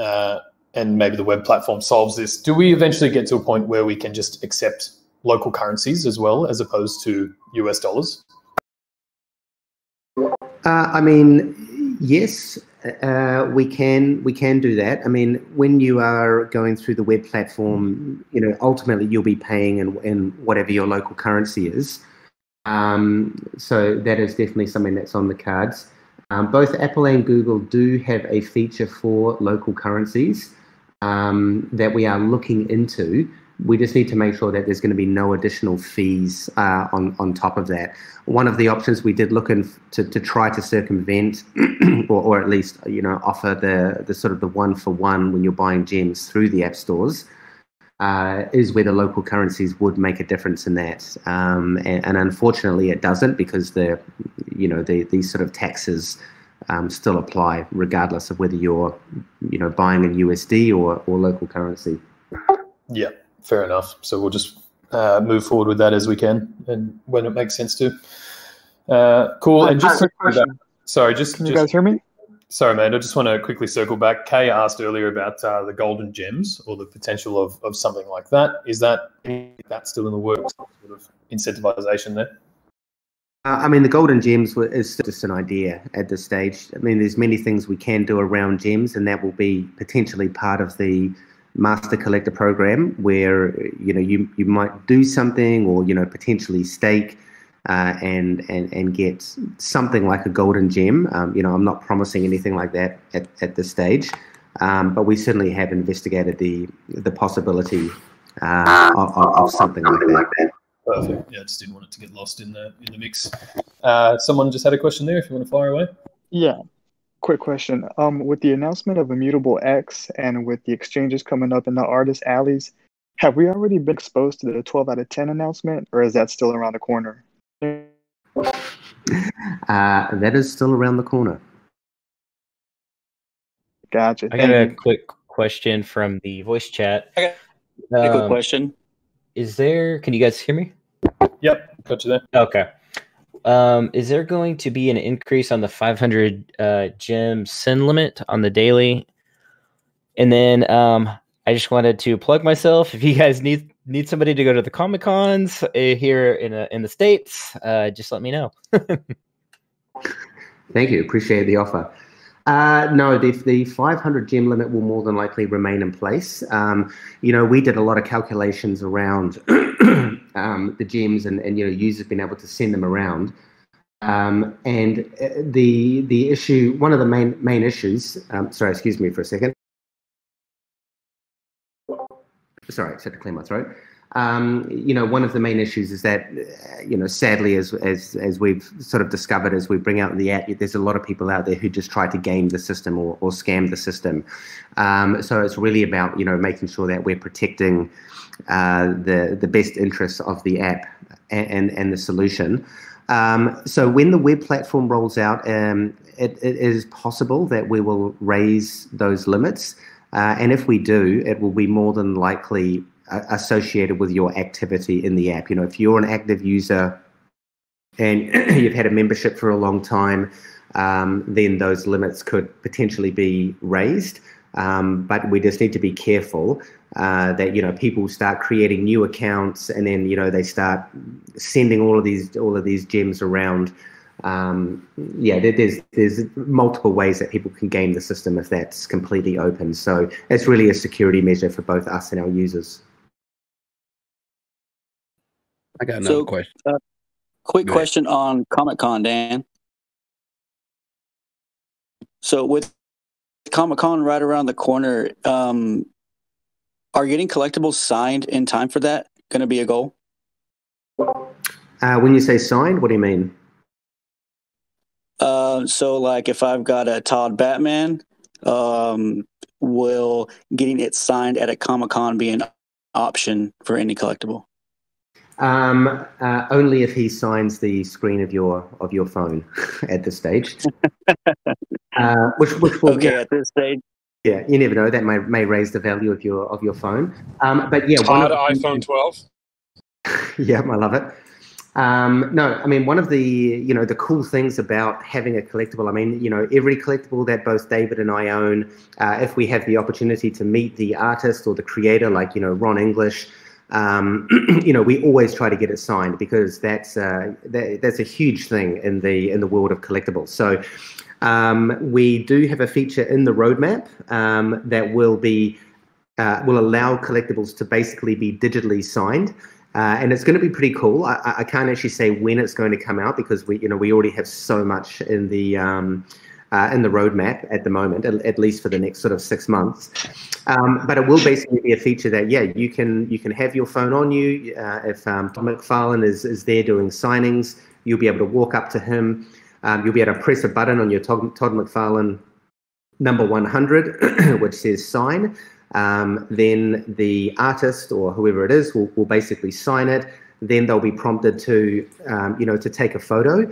and maybe the web platform solves this. Do we eventually get to a point where we can just accept local currencies as well, as opposed to US dollars? I mean, yes. We can do that. I mean, when you are going through the web platform, ultimately you'll be paying in whatever your local currency is. So that is definitely something that's on the cards. Both Apple and Google do have a feature for local currencies that we are looking into. We just need to make sure that there's going to be no additional fees on top of that. One of the options we did look to try to circumvent, or at least offer the sort of the one-for-one when you're buying gems through the app stores, is where the local currencies would make a difference in that. And unfortunately, it doesn't, because these sort of taxes still apply regardless of whether you're buying in USD or local currency. Yeah, fair enough. So we'll just move forward with that as we can and when it makes sense to. Cool. And just quick question. Sorry, Can you guys hear me? Sorry, man. I just want to quickly circle back. Kay asked earlier about the golden gems or the potential of something like that. Is that still in the works? Sort of incentivization there. I mean, the golden gems is just an idea at this stage. I mean, there's many things we can do around gems, and that will be potentially part of the master collector program, where you might do something, or potentially stake and get something like a golden gem. I'm not promising anything like that at this stage, but we certainly have investigated the possibility of something like that. Perfect. Yeah, I just didn't want it to get lost in the mix. Someone just had a question there. If you want to fire away. Yeah. Quick question. With the announcement of Immutable X and with the exchanges coming up in the artist alleys, have we already been exposed to the 12 out of 10 announcement, or is that still around the corner? That is still around the corner. Gotcha. I got a quick question from the voice chat. I got a quick question. Can you guys hear me? Yep, got you there. Okay. Is there going to be an increase on the 500 gem send limit on the daily? And then I just wanted to plug myself. If you guys need somebody to go to the Comic Cons here in the States, just let me know. Thank you. Appreciate the offer. No, the 500 gem limit will more than likely remain in place. We did a lot of calculations around the gems and users being able to send them around. And the issue, one of the main issues, sorry, excuse me for a second. Sorry, I just had to clear my throat. One of the main issues is that, sadly, as we've sort of discovered as we bring out the app, there's a lot of people out there who just try to game the system or scam the system. So it's really about, making sure that we're protecting the best interests of the app and the solution. So when the web platform rolls out, it is possible that we will raise those limits. And if we do, it will be more than likely associated with your activity in the app. If you're an active user and you've had a membership for a long time, then those limits could potentially be raised. But we just need to be careful that people start creating new accounts and then they start sending all of these gems around. There's multiple ways that people can game the system if that's completely open. So it's really a security measure for both us and our users. I got another question. Quick question on Comic-Con, Dan. So with Comic-Con right around the corner, are getting collectibles signed in time for that going to be a goal? When you say signed, what do you mean? So like if I've got a Todd Batman, will getting it signed at a Comic-Con be an option for any collectible? Only if he signs the screen of your phone at this stage. Which will, okay, at this stage. Yeah, you never know. That may raise the value of your phone. But yeah, Todd iPhone 12. Yeah, I love it. No, I mean, one of the the cool things about having a collectible, I mean, every collectible that both David and I own, if we have the opportunity to meet the artist or the creator, like Ron English, we always try to get it signed because that's a huge thing in the world of collectibles. So we do have a feature in the roadmap that will allow collectibles to basically be digitally signed. And it's going to be pretty cool. I can't actually say when it's going to come out because we already have so much in the roadmap at the moment, at least for the next sort of 6 months. But it will basically be a feature that you can have your phone on you. If Todd McFarlane is there doing signings, you'll be able to walk up to him. You'll be able to press a button on your Todd McFarlane number 100, which says sign. Then the artist or whoever it is will basically sign it. then they'll be prompted to, to take a photo,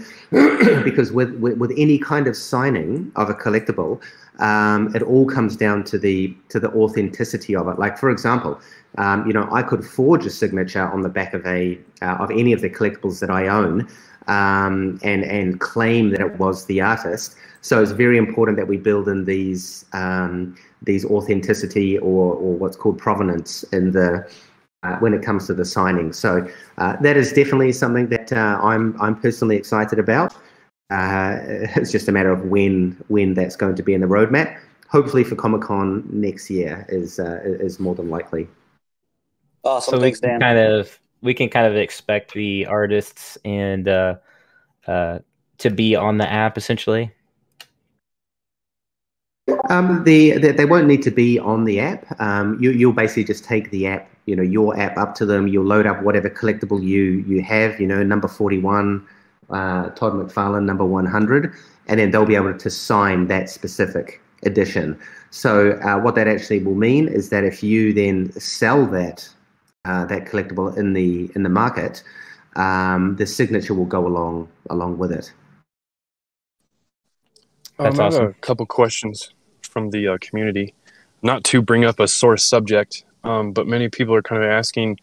because with any kind of signing of a collectible, it all comes down to the authenticity of it. Like, for example, I could forge a signature on the back of any of the collectibles that I own, and claim that it was the artist. So it's very important that we build in these authenticity or what's called provenance in the when it comes to the signing. So that is definitely something that I'm personally excited about. It's just a matter of when that's going to be in the roadmap. Hopefully for Comic-Con next year is more than likely. Awesome. So Thanks, Dan. we can kind of expect the artists and to be on the app essentially. They won't need to be on the app. You'll basically just take the app, your app up to them. You'll load up whatever collectible you have, number 41, Todd McFarlane, number 100, and then they'll be able to sign that specific edition. So what that actually will mean is that if you then sell that collectible in the market, the signature will go along with it. That's I awesome. have a couple questions from the community. Not to bring up a sore subject, but many people are kind of asking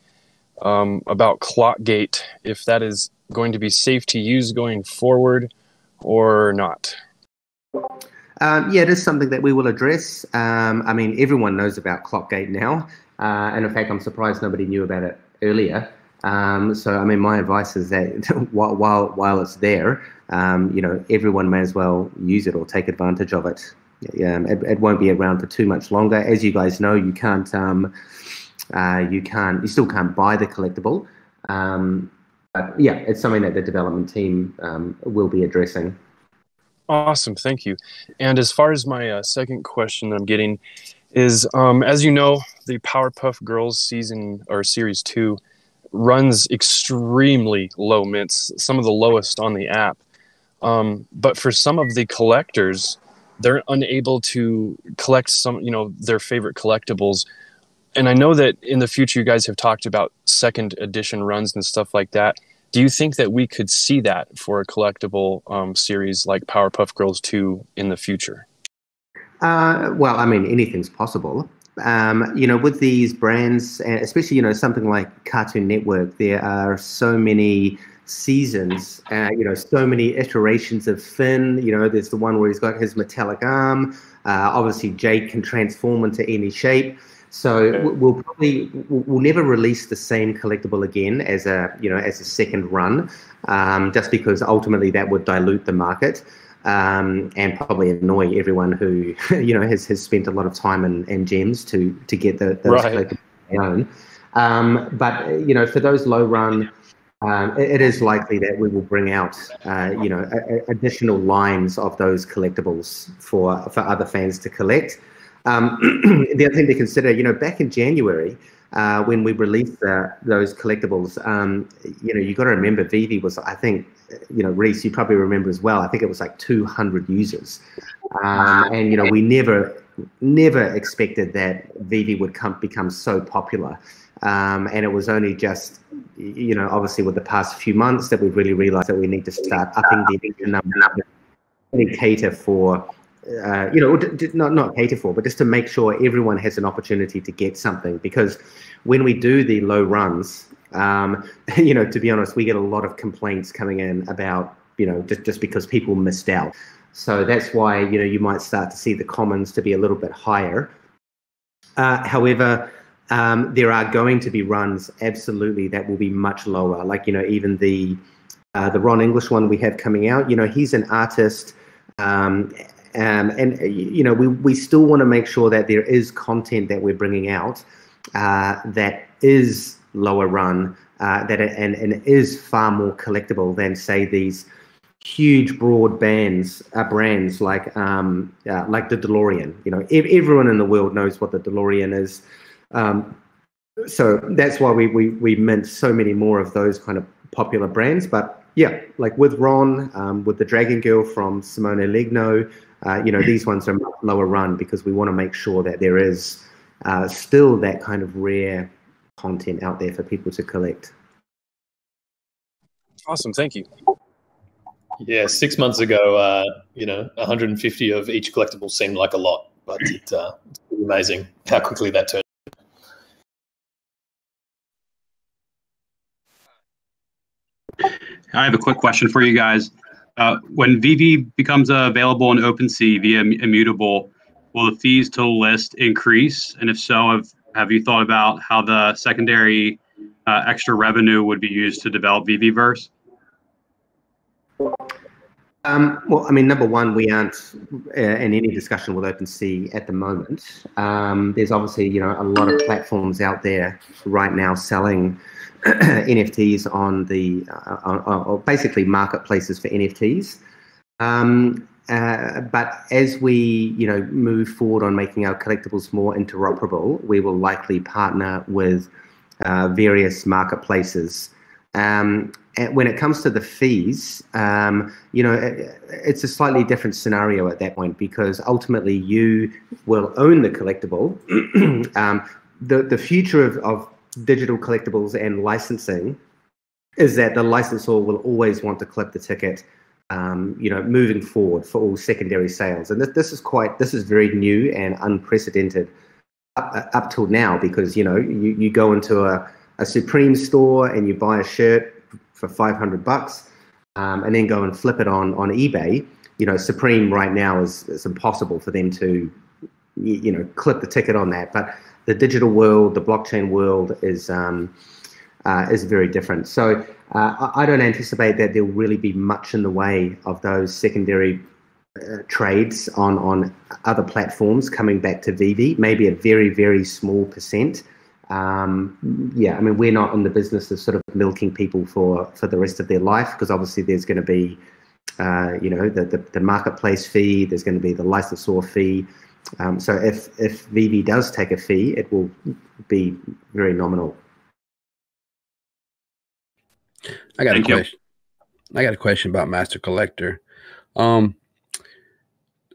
about Clockgate, if that is going to be safe to use going forward or not. Yeah, it is something that we will address. I mean, everyone knows about Clockgate now. And in fact, I'm surprised nobody knew about it earlier. So, I mean, my advice is that while it's there, everyone may as well use it or take advantage of it. It won't be around for too much longer. As you guys know, you still can't buy the collectible. But yeah, it's something that the development team will be addressing. Awesome, thank you. And as far as my second question I'm getting is, as you know, the Powerpuff Girls season or series 2 runs extremely low mints, some of the lowest on the app. But for some of the collectors, they're unable to collect their favorite collectibles. And I know that in the future you guys have talked about second edition runs and stuff like that. Do you think that we could see that for a collectible series like Powerpuff Girls 2 in the future? Well, I mean, anything's possible. With these brands, especially, something like Cartoon Network, there are so many seasons, so many iterations of Finn. There's the one where he's got his metallic arm. Obviously, Jake can transform into any shape. So we'll never release the same collectible again as a second run, just because ultimately that would dilute the market. And probably annoy everyone who has spent a lot of time and gems to get those collectibles they own. But for those low run, it is likely that we will bring out additional lines of those collectibles for other fans to collect. The other thing to consider, back in January, when we released those collectibles, you got to remember Veve was, I think, Reese, you probably remember as well, I think it was like 200 users. And, we never expected that Veve would become so popular. And it was only just, obviously with the past few months that we've really realized that we need to start upping the number to cater for, not cater for, but just to make sure everyone has an opportunity to get something. Because when we do the low runs, to be honest, we get a lot of complaints coming in about, just because people missed out. So that's why, you might start to see the commons to be a little bit higher. However, there are going to be runs, absolutely, that will be much lower. Like, even the Ron English one we have coming out, he's an artist. And we still want to make sure that there is content that we're bringing out that is lower run, and is far more collectible than, say, these huge broad brands like the DeLorean. Everyone in the world knows what the DeLorean is. So that's why we mint so many more of those kind of popular brands. But yeah, like with Ron, with the Dragon Girl from Simone Legno, these ones are much lower run because we want to make sure that there is still that kind of rare content out there for people to collect. Awesome, thank you. Yeah, 6 months ago, 150 of each collectible seemed like a lot, but it's amazing how quickly that turned. I have a quick question for you guys. When Veve becomes available in OpenSea via Immutable, will the fees to list increase? And if so, have you thought about how the secondary extra revenue would be used to develop Veveverse? Well, I mean, number one, we aren't in any discussion with OpenSea at the moment. There's obviously, a lot of platforms out there right now selling NFTs on the basically marketplaces for NFTs. But as we, move forward on making our collectibles more interoperable, we will likely partner with various marketplaces. When it comes to the fees, it's a slightly different scenario at that point, because ultimately you will own the collectible. The future of digital collectibles and licensing is that the licensor will always want to clip the ticket, moving forward for all secondary sales. And this is very new and unprecedented up till now, because you go into a Supreme store and you buy a shirt for $500, and then go and flip it on eBay. Supreme right now it's impossible for them to clip the ticket on that. But the digital world, the blockchain world is very different. So I don't anticipate that there will really be much in the way of those secondary trades on other platforms coming back to Veve. Maybe a very, very small percent. I mean, we're not in the business of sort of milking people for the rest of their life, because obviously there's going to be, the marketplace fee, there's going to be the licensor fee. So if Veve does take a fee, it will be very nominal. I got a question. I got a question about Master Collector.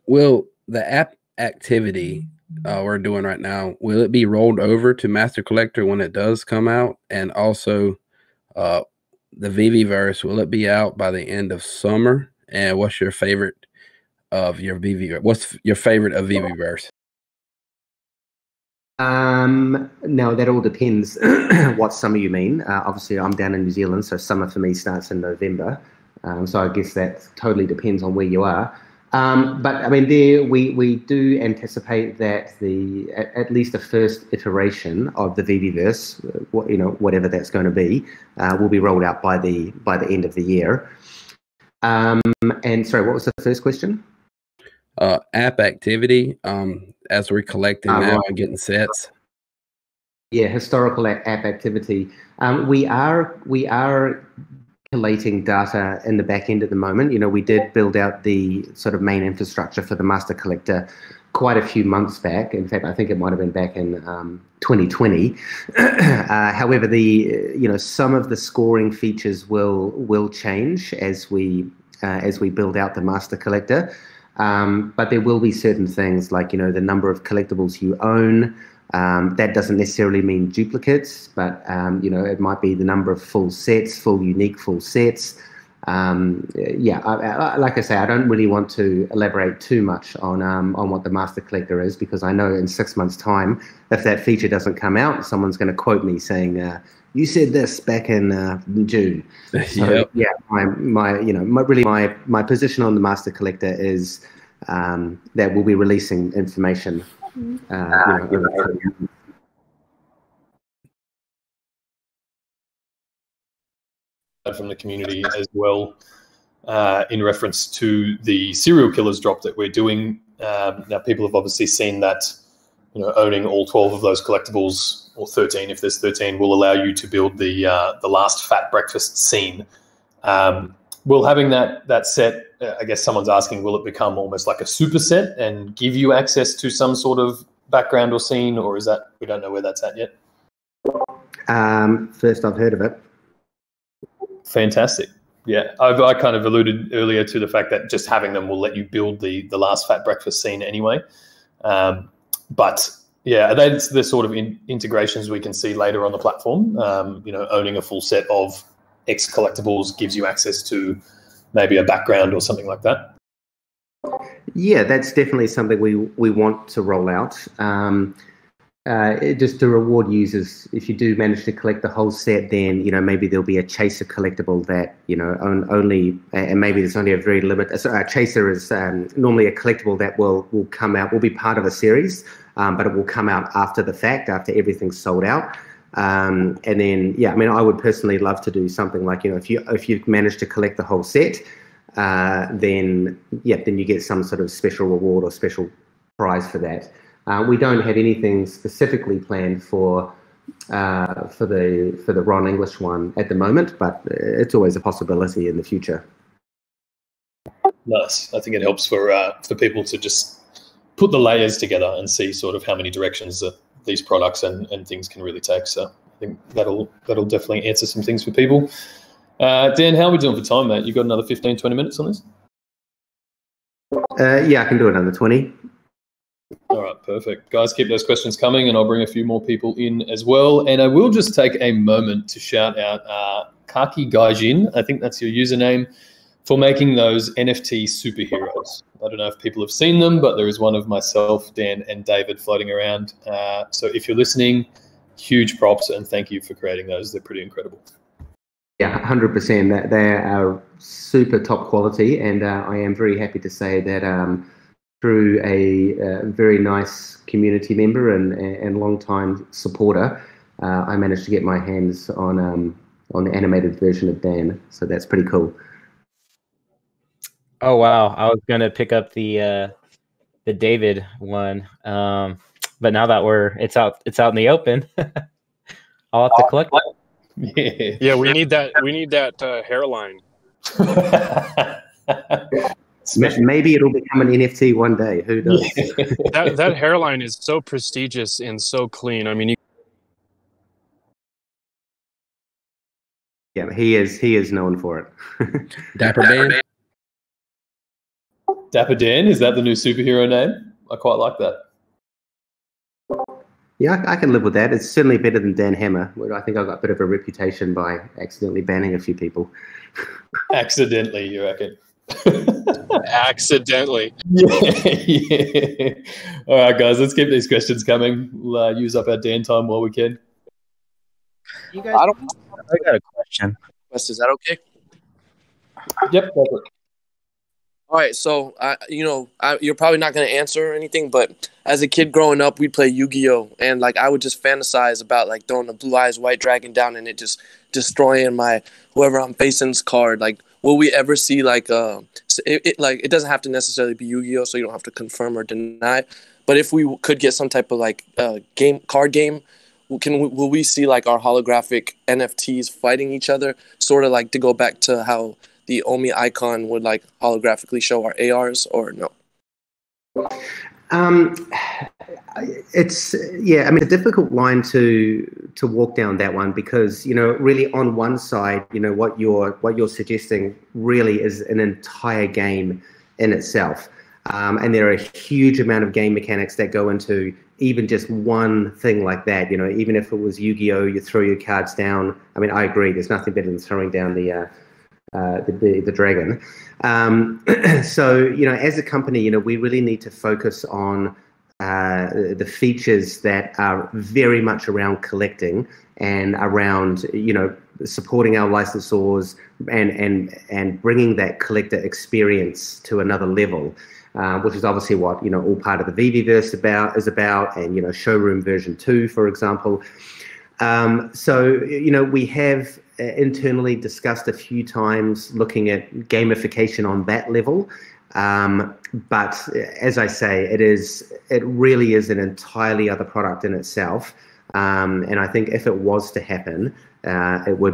Will the app activity we're doing right now, will it be rolled over to Master Collector when it does come out? And also the Veveverse, will it be out by the end of summer? And what's your favorite of your Veve? What's your favorite of Veveverse? No, that all depends what summer you mean. Obviously, I'm down in New Zealand, so summer for me starts in November. So I guess that totally depends on where you are. But I mean, we do anticipate that at least the first iteration of the Veveverse, whatever that's going to be, will be rolled out by the end of the year. And sorry, what was the first question? App activity, as we're collecting now right. and getting sets. Yeah, historical app activity. We are collating data in the back end at the moment. We did build out the sort of main infrastructure for the Master Collector quite a few months back. In fact, I think it might have been back in 2020. However, some of the scoring features will change as we build out the Master Collector. But there will be certain things like the number of collectibles you own. That doesn't necessarily mean duplicates, but it might be the number of full unique full sets. Like I say, I don't really want to elaborate too much on what the Master Collector is, because I know in 6 months' time, if that feature doesn't come out, someone's going to quote me saying, "You said this back in June." So Yep. my position on the Master Collector is that we'll be releasing information. From the community as well, in reference to the serial killers drop that we're doing. Now, people have obviously seen that owning all 12 of those collectibles, or 13 if there's 13, will allow you to build the last fat breakfast scene. Will having that set, I guess someone's asking, will it become almost like a superset and give you access to some sort of background or scene, or is that, we don't know where that's at yet? First I've heard of it. Fantastic. Yeah, I kind of alluded earlier to the fact that just having them will let you build the last fat breakfast scene anyway. But yeah, that's the sort of integrations we can see later on the platform. Owning a full set of X collectibles gives you access to maybe a background or something like that? Yeah, that's definitely something we want to roll out. Just to reward users, if you do manage to collect the whole set, then maybe there'll be a chaser collectible that only, and maybe there's only a very limited. So a chaser is normally a collectible that will come out, will be part of a series, but it will come out after the fact, after everything's sold out. And then, yeah, I mean, I would personally love to do something like, if you've managed to collect the whole set, then you get some sort of special reward or special prize for that. We don't have anything specifically planned for the Ron English one at the moment, but it's always a possibility in the future. Nice. I think it helps for people to just put the layers together and see sort of how many directions that these products and things can really take. So I think that'll definitely answer some things for people. Dan, how are we doing for time, mate? You got another 15, 20 minutes on this? Yeah, I can do another 20. All right, perfect. Guys, keep those questions coming, and I'll bring a few more people in as well. And I will just take a moment to shout out Kaki Gaijin, I think that's your username, for making those NFT superheroes. I don't know if people have seen them, but there is one of myself, Dan, and David floating around. So if you're listening, huge props, and thank you for creating those. They're pretty incredible. Yeah, 100%. They are super top quality, and I am very happy to say that through a very nice community member and long-time supporter, I managed to get my hands on the animated version of Dan. So that's pretty cool. Oh wow! I was gonna pick up the David one, but now that it's out in the open, I'll have to collect it. Yeah, we need that hairline. Maybe it'll become an NFT one day. Who knows? that hairline is so prestigious and so clean. I mean, yeah, he is known for it. Dapper Dan. Dapper Dan, is that the new superhero name? I quite like that. Yeah, I can live with that. It's certainly better than Dan Hammer, where I think I got a bit of a reputation by accidentally banning a few people. Accidentally, you reckon? Accidentally. Yeah. All right, guys, let's keep these questions coming. We'll use up our Dan time while we can. You guys, I got a question. Is that okay? Yep. Perfect. All right, so you're probably not going to answer anything, but as a kid growing up, we'd play Yu-Gi-Oh, and I would just fantasize about throwing a Blue Eyes White Dragon down and it just destroying my whoever I'm facing's card. Will we ever see it doesn't have to necessarily be Yu-Gi-Oh, so you don't have to confirm or deny, but if we could get some type of card game, will we see our holographic NFTs fighting each other, sort of to go back to how the Omi icon would holographically show our ARs, or no? It's a difficult line to walk down that one, because really on one side, what you're suggesting really is an entire game in itself, and there are a huge amount of game mechanics that go into even just one thing like that. Even if it was Yu-Gi-Oh, you throw your cards down. I mean, I agree. There's nothing better than throwing down the dragon. So as a company, we really need to focus on the features that are very much around collecting and around supporting our licensors and bringing that collector experience to another level, which is obviously what all part of the Veveverse is about, and Showroom version 2, for example. So we have internally discussed a few times looking at gamification on that level, but as I say, it really is an entirely other product in itself, and I think if it was to happen, it'd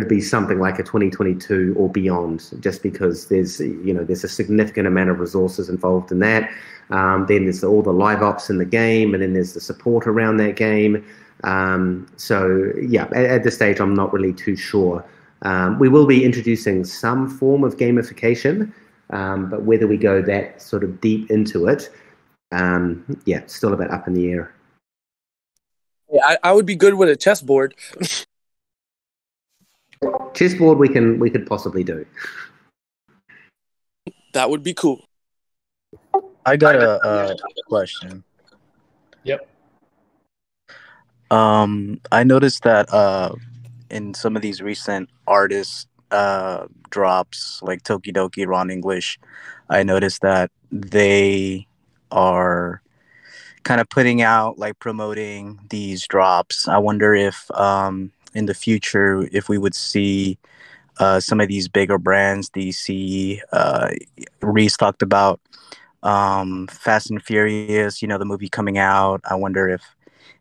be something like a 2022 or beyond, just because there's a significant amount of resources involved in that. Then there's all the live ops in the game, and then there's the support around that game. So yeah, at this stage, I'm not really too sure. We will be introducing some form of gamification, but whether we go that sort of deep into it, still a bit up in the air. Yeah, I would be good with a chessboard. chessboard we could possibly do. That would be cool. I got a question. Yep. I noticed that in some of these recent artist drops, like Tokidoki, Ron English, I noticed that they are kind of putting out, like, promoting these drops. I wonder if in the future, if we would see some of these bigger brands, DC, Reese talked about Fast and Furious, you know, the movie coming out. I wonder if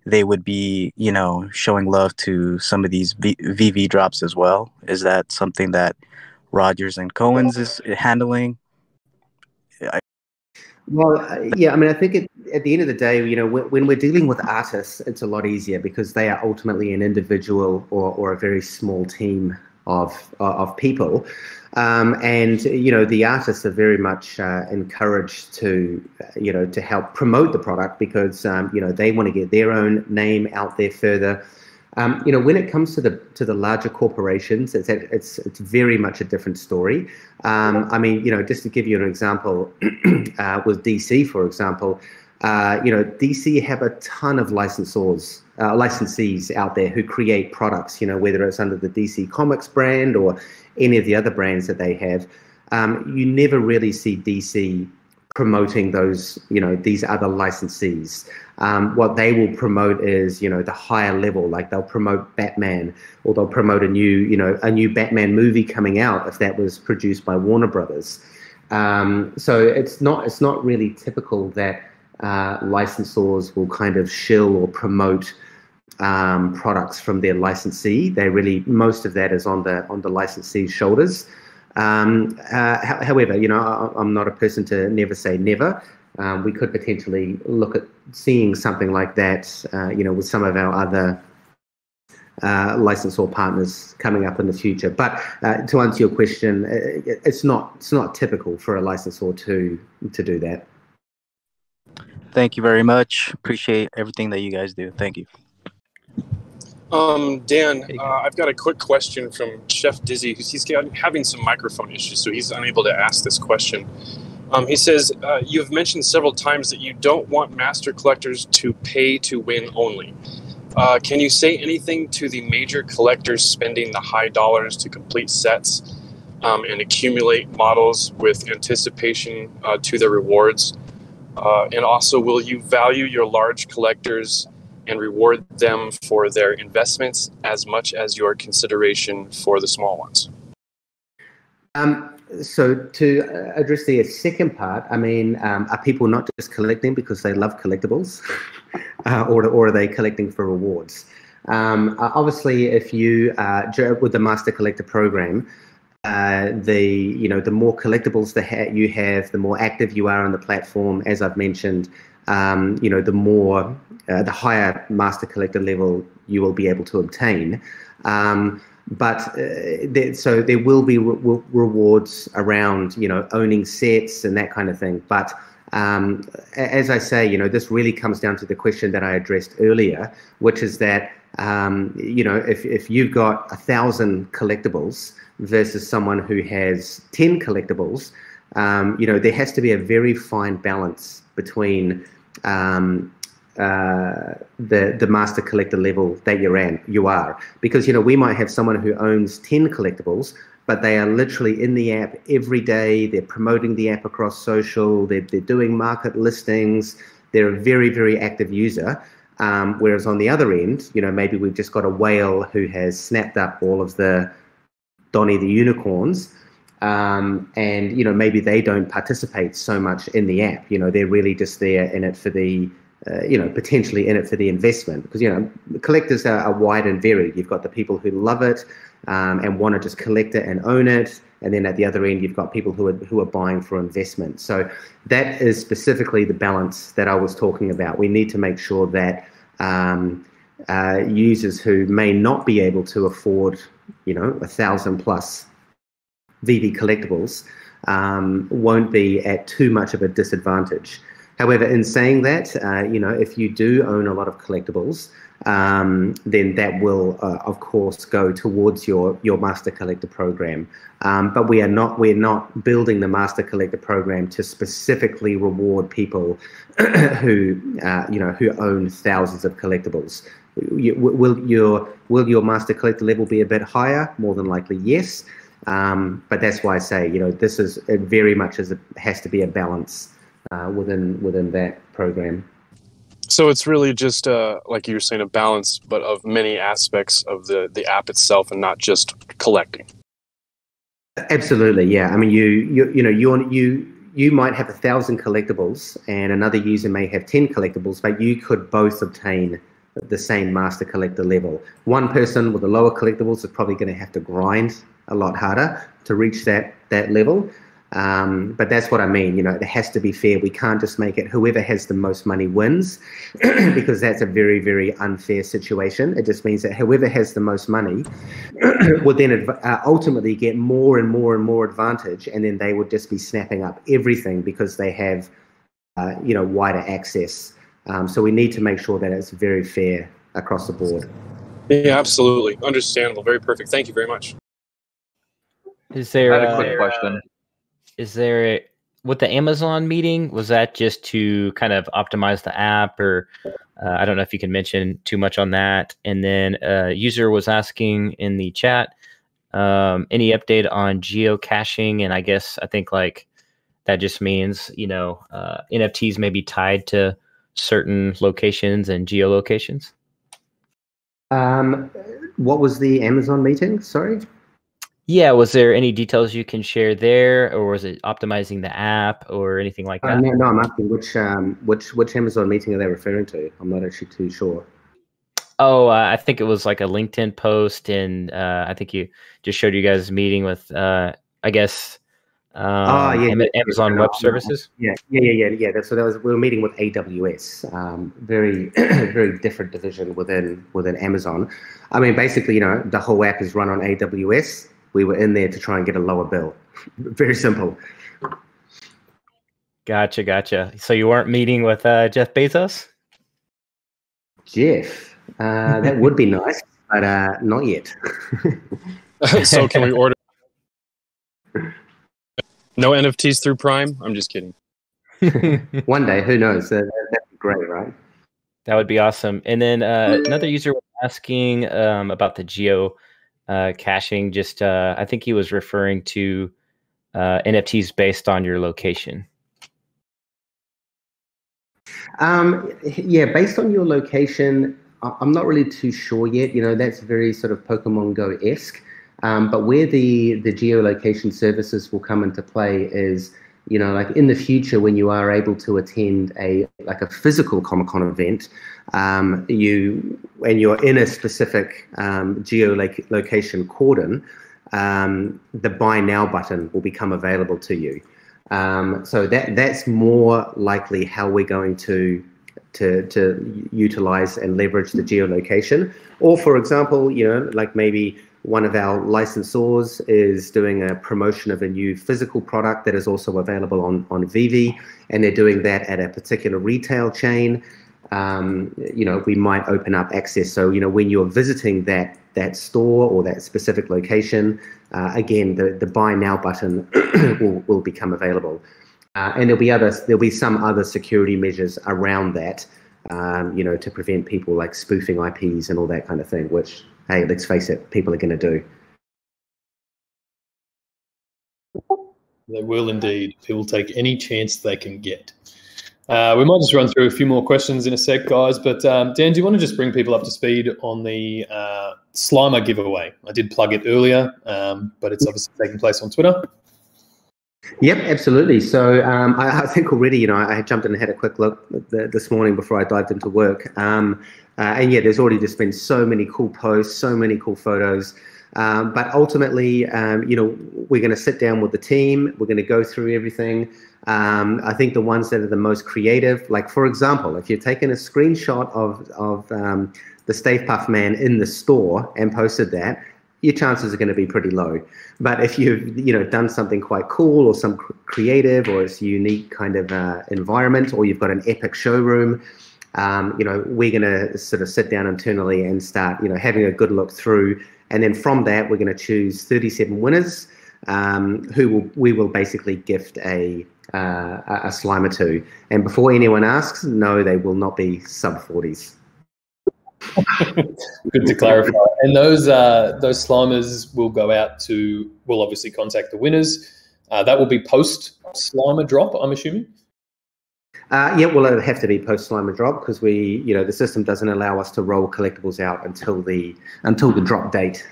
they would be, you know, showing love to some of these VV drops as well. Is that something that Rogers and Cohen's is handling? Well, yeah, I mean, I think at the end of the day, you know, when we're dealing with artists, it's a lot easier because they are ultimately an individual or a very small team of people. And, you know, the artists are very much encouraged to, you know, to help promote the product because, you know, they want to get their own name out there further. You know, when it comes to the larger corporations, it's very much a different story. I mean, you know, just to give you an example, with DC, for example, you know, DC have a ton of licensees out there who create products, you know, whether it's under the DC Comics brand or any of the other brands that they have. You never really see DC promoting those, you know, these other licensees. What they will promote is, you know, the higher level, like they'll promote Batman, or they'll promote a new Batman movie coming out if that was produced by Warner Brothers. So it's not really typical that licensors will kind of shill or promote products from their licensee. Most of that is on the licensee's shoulders. However, you know, I'm not a person to never say never. We could potentially look at seeing something like that, you know, with some of our other licensor partners coming up in the future. But to answer your question, it's not typical for a licensor to do that. Thank you very much. Appreciate everything that you guys do. Thank you. Dan, I've got a quick question from Chef Dizzy, because he's having some microphone issues, so he's unable to ask this question. He says, you've mentioned several times that you don't want master collectors to pay to win only. Can you say anything to the major collectors spending the high dollars to complete sets and accumulate models with anticipation to their rewards? And also, will you value your large collectors and reward them for their investments as much as your consideration for the small ones? So to address the second part, I mean, are people not just collecting because they love collectibles, or are they collecting for rewards? Obviously, if you with the Master Collector program, the more collectibles you have, the more active you are on the platform. As I've mentioned, you know, the higher Master Collector level you will be able to obtain. So there will be rewards around, you know, owning sets and that kind of thing. But as I say, you know, this really comes down to the question that I addressed earlier, which is that, you know, if you've got 1,000 collectibles versus someone who has 10 collectibles, you know, there has to be a very fine balance between the master collector level that you are, because, you know, we might have someone who owns 10 collectibles, but they are literally in the app every day. They're promoting the app across social. They're doing market listings. They're a very, very active user. Whereas on the other end, you know, maybe we've just got a whale who has snapped up all of the Donnie the Unicorns, and, you know, maybe they don't participate so much in the app. You know, they're really just there in it for the you know, potentially in it for the investment, because, you know, collectors are wide and varied. You've got the people who love it and want to just collect it and own it, and then at the other end you've got people who are buying for investment. So that is specifically the balance that I was talking about. We need to make sure that users who may not be able to afford, you know, 1,000+ VV collectibles won't be at too much of a disadvantage. However, in saying that, you know, if you do own a lot of collectibles, then that will, of course, go towards your Master Collector program. But we're not building the Master Collector program to specifically reward people who own thousands of collectibles. Will your Master Collector level be a bit higher? More than likely, yes. But that's why I say, this is very much has to be a balance within that program. So it's really just like you were saying, a balance, but of many aspects of the app itself, and not just collecting. Absolutely, yeah. I mean, you might have 1,000 collectibles, and another user may have 10 collectibles, but you could both obtain the same Master Collector level. One person with the lower collectibles is probably going to have to grind a lot harder to reach that level. But that's what I mean. It has to be fair. We can't just make it whoever has the most money wins, because that's a very, very unfair situation. It just means that whoever has the most money would then ultimately get more and more and more advantage, and then they would just be snapping up everything because they have, wider access. So we need to make sure that it's very fair across the board. Yeah, absolutely. Understandable. Very perfect. Thank you very much. Is there I had a quick question. With the Amazon meeting, was that just to kind of optimize the app, or I don't know if you can mention too much on that? And then a user was asking in the chat, any update on geocaching? And I think like that just means, NFTs may be tied to certain locations and geolocations. What was the Amazon meeting? Sorry. Yeah, was there any details you can share there, or was it optimizing the app or anything like that? No, I'm asking which Amazon meeting are they referring to? I'm not actually too sure. Oh, I think it was like a LinkedIn post, and I think you just showed you guys a meeting with, Amazon Web Services. Yeah. So we were meeting with AWS, very very different division within Amazon. I mean, basically, the whole app is run on AWS. We were in there to try and get a lower bill. Very simple. Gotcha. So you weren't meeting with Jeff Bezos? Jeff, that would be nice, but not yet. So can we order? No NFTs through Prime? I'm just kidding. One day, who knows? That'd be great, right? That would be awesome. And then another user was asking about the geo caching. Just I think he was referring to NFTs based on your location. Yeah, based on your location, I'm not really too sure yet. That's very sort of Pokemon Go-esque. But where the geolocation services will come into play is, like in the future when you are able to attend a physical Comic-Con event, you're in a specific geolocation cordon, the Buy Now button will become available to you. So that's more likely how we're going to utilize and leverage the geolocation. Or for example, like maybe one of our licensors is doing a promotion of a new physical product that is also available on Veve, and they're doing that at a particular retail chain. We might open up access. So, when you're visiting that store or that specific location, again, the Buy Now button will become available. And there'll be some other security measures around that, to prevent people like spoofing IPs and all that kind of thing, which, hey, let's face it, people are going to do. They will indeed. They will take any chance they can get. We might just run through a few more questions in a sec, guys. But Dan, do you want to just bring people up to speed on the Slimer giveaway? I did plug it earlier, but it's obviously taking place on Twitter. Yep, absolutely. So I think already, I jumped in and had a quick look this morning before I dived into work. And yeah, there's already just been so many cool posts, so many cool photos. But ultimately, we're going to sit down with the team. We're going to go through everything. I think the ones that are the most creative, like for example, if you're taking a screenshot of the Stave Puff Man in the store and posted that, your chances are going to be pretty low. But if you've done something quite cool or some creative or it's a unique kind of environment, or you've got an epic showroom, we're going to sort of sit down internally and start, having a good look through. And then from that, we're going to choose 37 winners we will basically gift a Slimer to. And before anyone asks, no, they will not be sub-40s. Good to clarify. And those Slimers will go out to, we'll obviously contact the winners. That will be post-Slimer drop, I'm assuming? Yeah, well, it'll have to be post-Slimer drop because the system doesn't allow us to roll collectibles out until the drop date.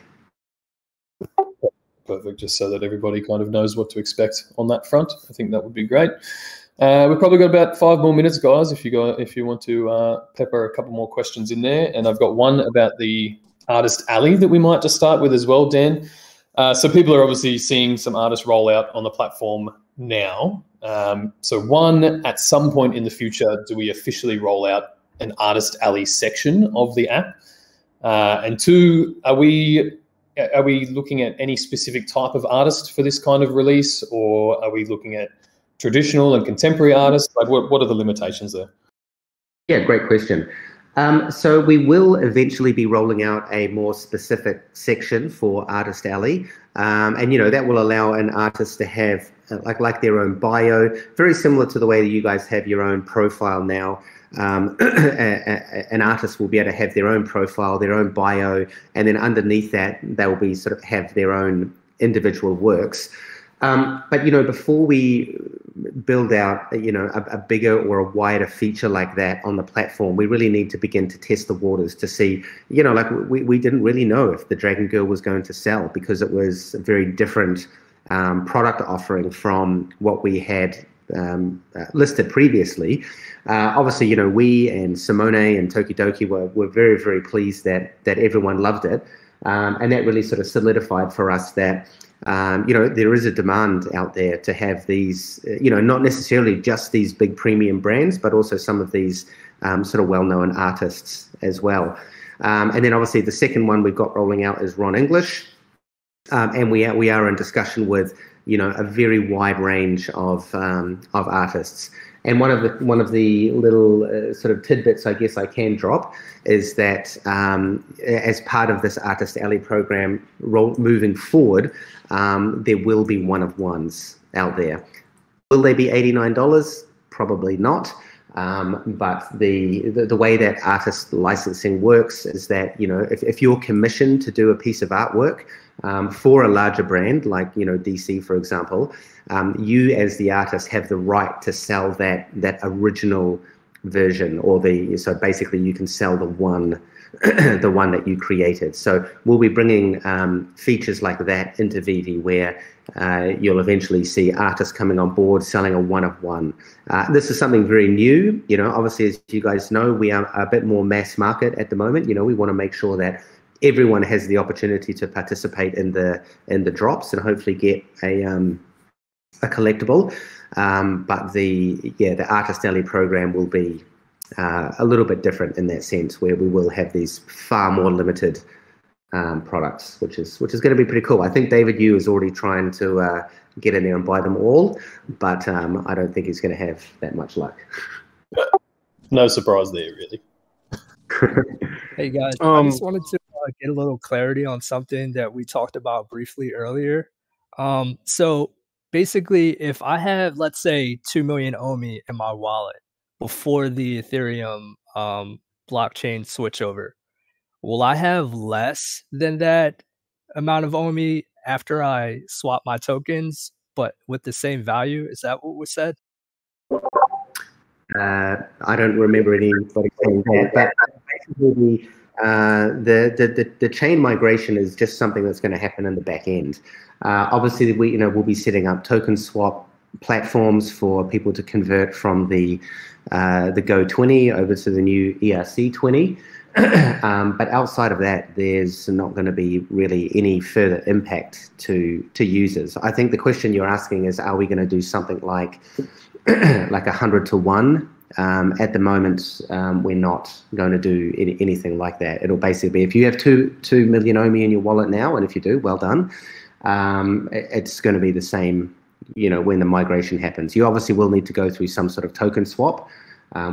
Perfect, just so that everybody kind of knows what to expect on that front. I think that would be great. We've probably got about 5 more minutes, guys, if you want to pepper a couple more questions in there. And I've got one about the Artist Alley that we might just start with as well, Dan. So people are obviously seeing some artists roll out on the platform now. So one, at some point in the future, do we officially roll out an Artist Alley section of the app? And two, are we looking at any specific type of artist for this kind of release, or are we looking at traditional and contemporary artists? Like, what are the limitations there? Yeah, great question. So we will eventually be rolling out a more specific section for Artist Alley, and that will allow an artist to have like their own bio, very similar to the way that you guys have your own profile now. An artist will be able to have their own profile, their own bio, and then underneath that they will be sort of have their own individual works. But before we build out a bigger or a wider feature like that on the platform, we really need to begin to test the waters to see, we didn't really know if the Dragon Girl was going to sell because it was a very different product offering from what we had listed previously. Obviously, we and Simone and Tokidoki were very, very pleased that everyone loved it. And that really sort of solidified for us that, there is a demand out there to have these, not necessarily just these big premium brands, but also some of these sort of well-known artists as well. And then obviously the second one we've got rolling out is Ron English. And we are in discussion with, a very wide range of artists. And one of the little sort of tidbits I guess I can drop is that as part of this Artist Alley program moving forward, there will be one-of-ones out there. Will they be $89? Probably not. But the way that artist licensing works is that, if you're commissioned to do a piece of artwork for a larger brand like, DC, for example, you as the artist have the right to sell that original version, so basically you can sell the one that you created. So we'll be bringing features like that into Veve where you'll eventually see artists coming on board selling a one-of-one. This is something very new. Obviously, as you guys know, we are a bit more mass market at the moment. We want to make sure that everyone has the opportunity to participate in the drops and hopefully get a collectible. But the Artist Alley program will be a little bit different in that sense, where we will have these far more limited products, which is going to be pretty cool. I think David Yu is already trying to get in there and buy them all, but I don't think he's going to have that much luck. No surprise there, really. Hey guys, I just wanted to get a little clarity on something that we talked about briefly earlier. So basically, if I have, let's say, 2 million Omi in my wallet before the Ethereum blockchain switchover, will I have less than that amount of Omi after I swap my tokens, but with the same value? Is that what was said? I don't remember anybody saying that, but basically the chain migration is just something that's going to happen in the back end. Obviously, we'll be setting up token swap platforms for people to convert from the Go20 over to the new ERC20. But outside of that, there's not going to be really any further impact to users. I think the question you're asking is, are we going to do something like 100 to 1? At the moment, we're not going to do anything like that. It'll basically be, if you have 2 million Omi in your wallet now, and if you do, well done. It's going to be the same, when the migration happens. You obviously will need to go through some sort of token swap,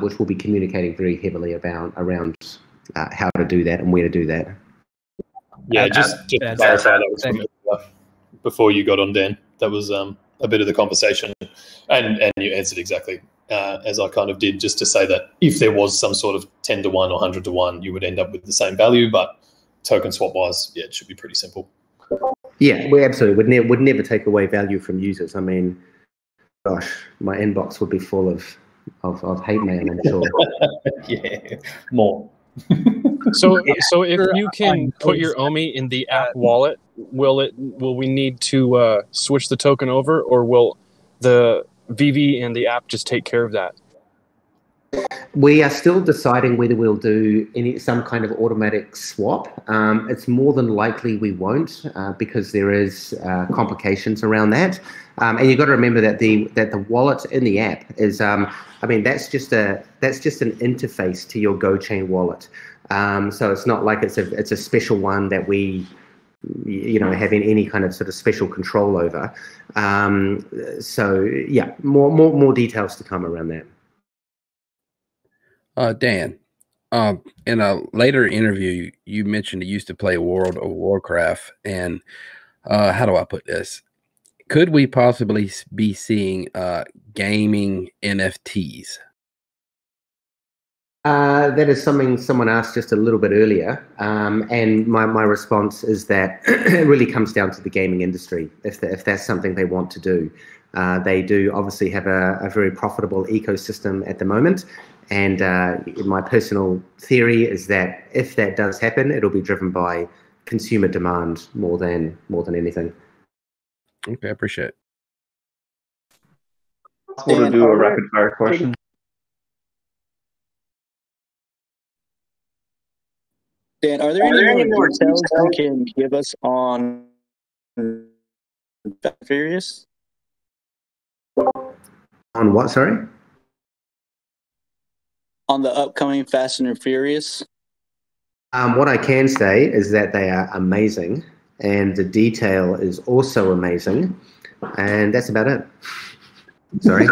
which we'll be communicating very heavily around how to do that and where to do that. Yeah, just to clarify, that was from before you got on, Dan. That was a bit of the conversation, and you answered exactly as I kind of did, just to say that if there was some sort of 10 to 1 or 100 to 1, you would end up with the same value, but token swap wise, yeah, it should be pretty simple. Yeah, we absolutely would never take away value from users. I mean, gosh, my inbox would be full of hate mail, I'm sure. Yeah, more. So if you can put your Omi in the app wallet, will we need to switch the token over, or will the Veve and the app just take care of that? We are still deciding whether we'll do some kind of automatic swap. It's more than likely we won't because there is complications around that. And you've got to remember that the wallet in the app is, that's just an interface to your GoChain wallet. So it's not like it's a special one that we, have any kind of sort of special control over. So yeah, more details to come around that. Dan, in a later interview, you mentioned you used to play World of Warcraft, and how do I put this? Could we possibly be seeing gaming NFTs? That is something someone asked just a little bit earlier, and my response is that it really comes down to the gaming industry. If that's something they want to do, they do obviously have a very profitable ecosystem at the moment. And my personal theory is that if that does happen, it'll be driven by consumer demand more than anything. Okay, I appreciate it. Possible to do a rapid fire question? Dan, are there any more details you can give us on Furious? On what, sorry? On the upcoming Fast and Furious? What I can say is that they are amazing, and the detail is also amazing, and that's about it. Sorry.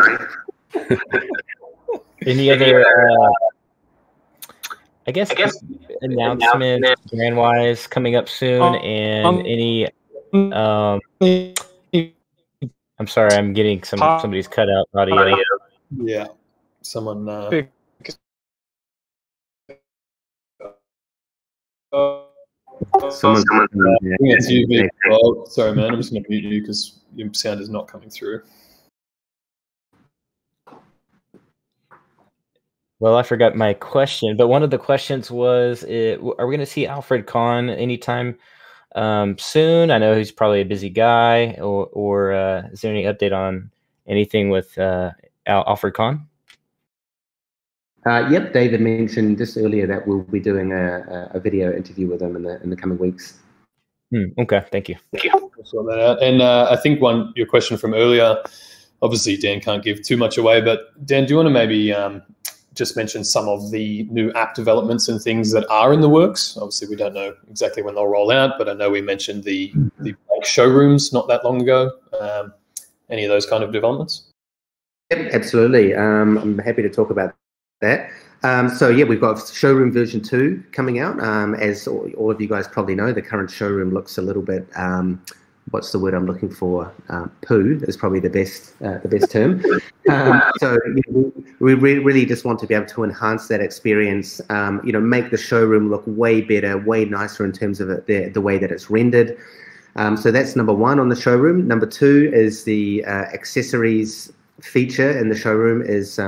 Any other, I guess announcements brand-wise coming up soon, and any, I'm sorry, I'm getting somebody's cut out audio. Yeah, someone. Someone's sorry, man. I'm just going to mute you because your sound is not coming through. Well, I forgot my question, but one of the questions was, are we going to see Alfred Kahn anytime soon? I know he's probably a busy guy, or is there any update on anything with Alfred Kahn? Yep, David mentioned just earlier that we'll be doing a video interview with him in the coming weeks. Okay, thank you. Sort that out. And I think your question from earlier, obviously Dan can't give too much away, but Dan, do you want to maybe just mention some of the new app developments and things that are in the works? Obviously, we don't know exactly when they'll roll out, but I know we mentioned the showrooms not that long ago. Any of those kind of developments? Yep, absolutely. I'm happy to talk about that. So yeah, we've got Showroom version 2 coming out. As all of you guys probably know, the current Showroom looks a little bit, what's the word I'm looking for? Poo is probably the best term. So we really just want to be able to enhance that experience. Make the Showroom look way better, way nicer in terms of the way that it's rendered. So that's number 1 on the Showroom. Number 2 is the accessories feature in the Showroom is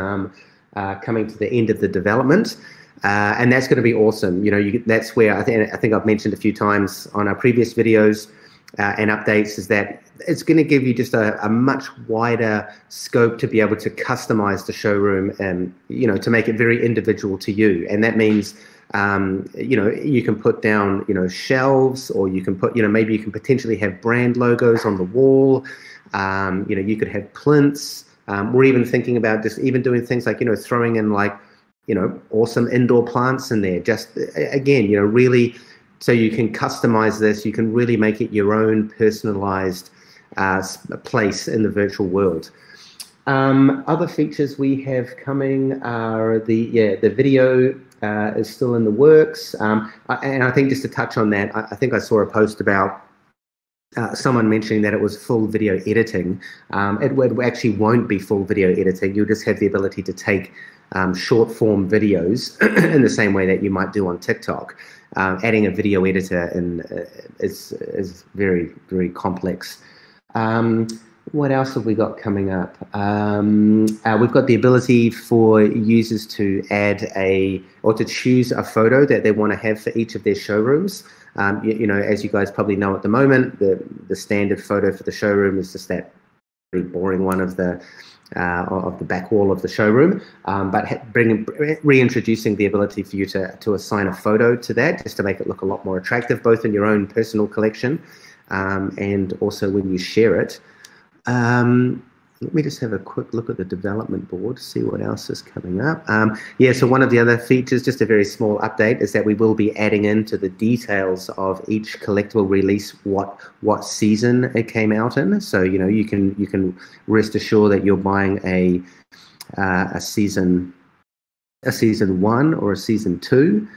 coming to the end of the development, and that's going to be awesome. That's where I think I've mentioned a few times on our previous videos and updates is that it's going to give you just a much wider scope to be able to customize the Showroom and to make it very individual to you. And that means you can put down shelves, or you can put maybe you can potentially have brand logos on the wall. You could have plinths. We're even thinking about just even doing things like, throwing in awesome indoor plants in there. Just again, really, so you can customize this. You can really make it your own personalized place in the virtual world. Other features we have coming are the video is still in the works, and I think just to touch on that, I think I saw a post about someone mentioning that it was full video editing. It actually won't be full video editing. You'll just have the ability to take short form videos in the same way that you might do on TikTok. Adding a video editor is very, very complex. What else have we got coming up? We've got the ability for users to add or to choose a photo that they want to have for each of their showrooms. You know, as you guys probably know at the moment, the standard photo for the showroom is just that very boring one of the back wall of the showroom. But reintroducing the ability for you to assign a photo to that, just to make it look a lot more attractive, both in your own personal collection and also when you share it. Let me just have a quick look at the development board, see what else is coming up. Yeah, so one of the other features, just a very small update, is that we will be adding into the details of each collectible release what season it came out in. So you know you can rest assured that you're buying a season 1 or a season 2.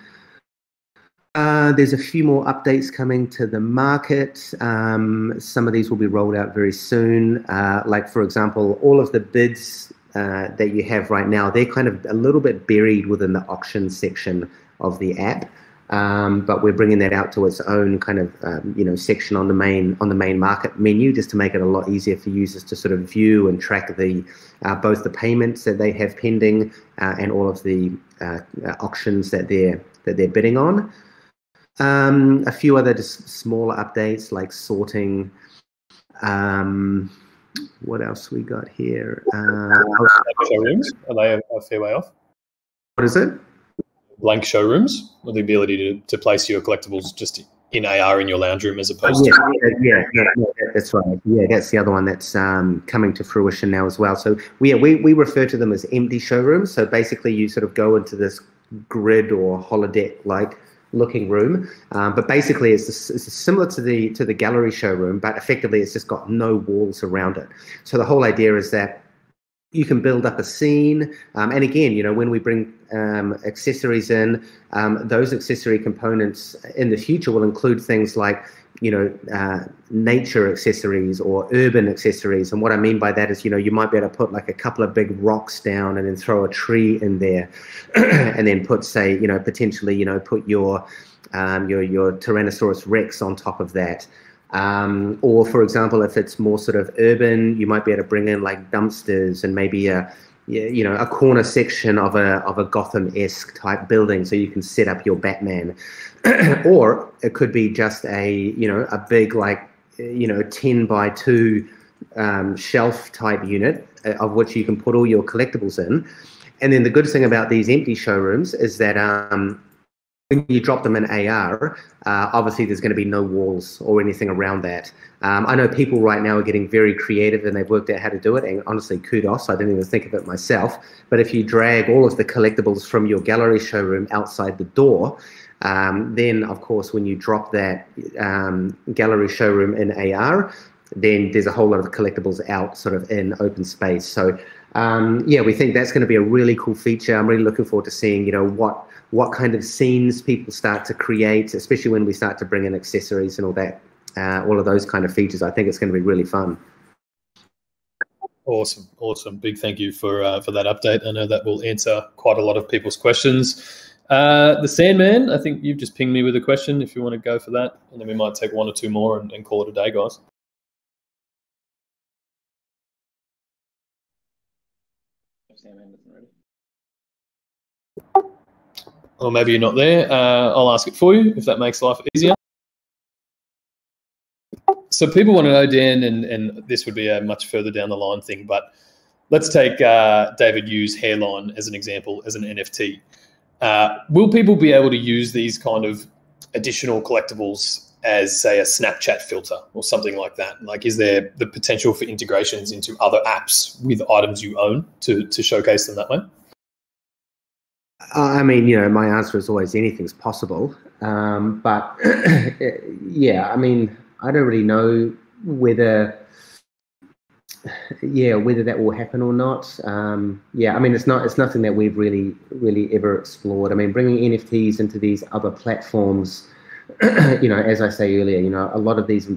There's a few more updates coming to the market. Some of these will be rolled out very soon. Like, for example, all of the bids that you have right now, they're kind of a little bit buried within the auction section of the app. But we're bringing that out to its own kind of section on the main market menu, just to make it a lot easier for users to sort of view and track both the payments that they have pending and all of the auctions that they're bidding on. A few other just smaller updates like sorting. What else we got here? Showrooms, are they a fair way off? What is it? Blank showrooms, with the ability to place your collectibles just in AR in your lounge room as opposed yeah, to... Yeah, that's right. Yeah, that's the other one that's coming to fruition now as well. So we refer to them as empty showrooms. So basically you sort of go into this grid or holodeck-like looking room, but basically it's similar to the gallery showroom, but effectively it's just got no walls around it. So the whole idea is that you can build up a scene, and again, you know, when we bring accessories in, those accessory components in the future will include things like, you know, nature accessories or urban accessories. And what I mean by that is, you know, you might be able to put like a couple of big rocks down and then throw a tree in there, and then put, say, you know, potentially, you know, put your Tyrannosaurus Rex on top of that. Or for example, if it's more sort of urban, you might be able to bring in like dumpsters and maybe a corner section of a Gotham-esque type building, so you can set up your Batman. Or it could be just a big, like, 10 by 2 shelf type unit of which you can put all your collectibles in. And then the good thing about these empty showrooms is that when you drop them in AR, obviously there's going to be no walls or anything around that. I know people right now are getting very creative and they've worked out how to do it, and honestly, kudos. I didn't even think of it myself. But if you drag all of the collectibles from your gallery showroom outside the door, then of course when you drop that gallery showroom in AR, then there's a whole lot of collectibles out sort of in open space. So yeah, we think that's going to be a really cool feature. I'm really looking forward to seeing, you know, what kind of scenes people start to create, especially when we start to bring in accessories and all that, all of those kind of features. I think it's going to be really fun. Awesome. Big thank you for that update. I know that will answer quite a lot of people's questions. The Sandman, I think you've just pinged me with a question if you want to go for that, and then we might take one or two more and call it a day, guys. Or maybe you're not there. I'll ask it for you if that makes life easier. So people want to know, Dan, and this would be a much further down the line thing, but let's take David Yu's hairline as an example, as an NFT. Will people be able to use these kind of additional collectibles as, say, a Snapchat filter or something like that? Like, is there the potential for integrations into other apps with items you own to showcase them that way? I mean, you know, my answer is always anything's possible. But yeah, I mean, I don't really know whether yeah, whether that will happen or not, yeah, I mean, it's nothing that we've really ever explored. I mean, bringing NFTs into these other platforms, as I say earlier, a lot of these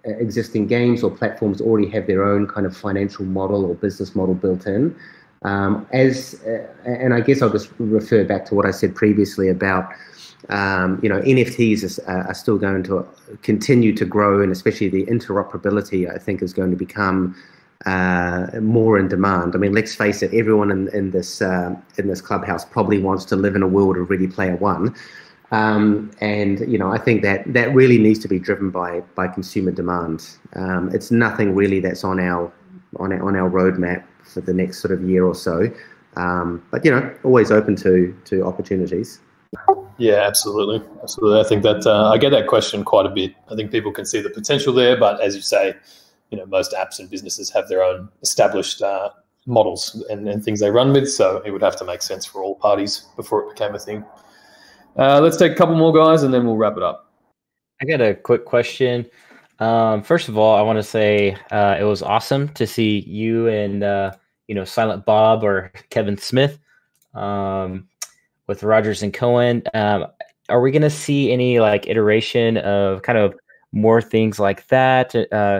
existing games or platforms already have their own kind of financial model or business model built in. And I guess I'll just refer back to what I said previously about, NFTs are still going to continue to grow, and especially the interoperability, I think, is going to become more in demand. I mean, let's face it, everyone in this clubhouse probably wants to live in a world of Ready Player One. And I think that really needs to be driven by consumer demand. It's nothing really that's on our roadmap for the next sort of year or so. But always open to opportunities. Yeah, absolutely. I think that I get that question quite a bit. I think people can see the potential there, but as you say, most apps and businesses have their own established models and things they run with. So it would have to make sense for all parties before it became a thing. Let's take a couple more, guys, and then we'll wrap it up. I got a quick question. First of all, I want to say it was awesome to see you and Silent Bob or Kevin Smith with Rogers and Cohen. Are we going to see any iteration of kind of more things like that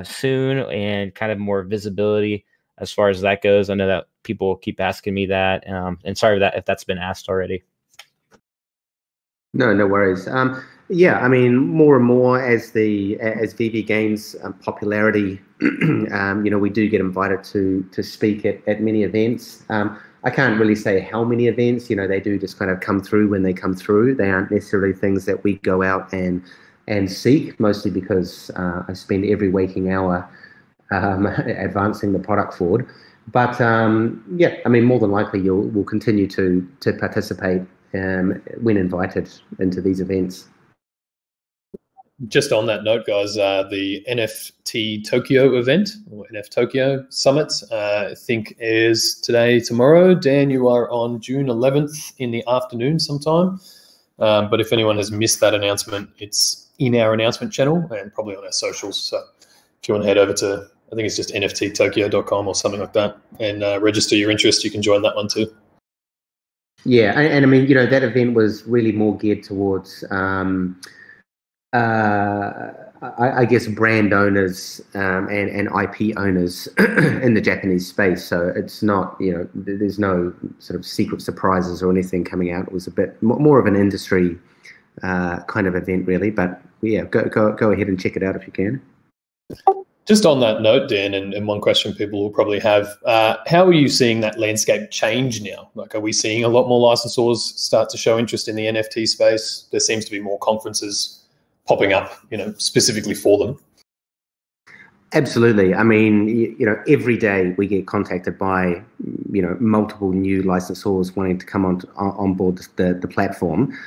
soon, and kind of more visibility as far as that goes? I know that people keep asking me that, and sorry if that's been asked already. No worries. Yeah, I mean, more and more as Veve gains popularity, we do get invited to speak at many events. I can't really say how many events. They do just kind of come through when they come through. They aren't necessarily things that we go out and seek, mostly because I spend every waking hour advancing the product forward. But yeah, I mean, more than likely we'll continue to participate when invited into these events. Just on that note, guys, the NFT Tokyo event, or NF Tokyo Summit, I think is today, tomorrow. Dan, you are on June 11th in the afternoon sometime. But if anyone has missed that announcement, it's in our announcement channel and probably on our socials. So if you want to head over to, I think it's just nfttokyo.com or something like that, and register your interest, you can join that one too. Yeah, and I mean, that event was really more geared towards I guess brand owners and IP owners in the Japanese space. So it's not, there's no sort of secret surprises or anything coming out. It was a bit more of an industry kind of event, really. But yeah, go ahead and check it out if you can. Just on that note, Dan, and one question people will probably have, how are you seeing that landscape change now? Like, are we seeing a lot more licensors start to show interest in the NFT space? There seems to be more conferences popping up, specifically for them. Absolutely. I mean, every day we get contacted by, multiple new licensors wanting to come on board the platform.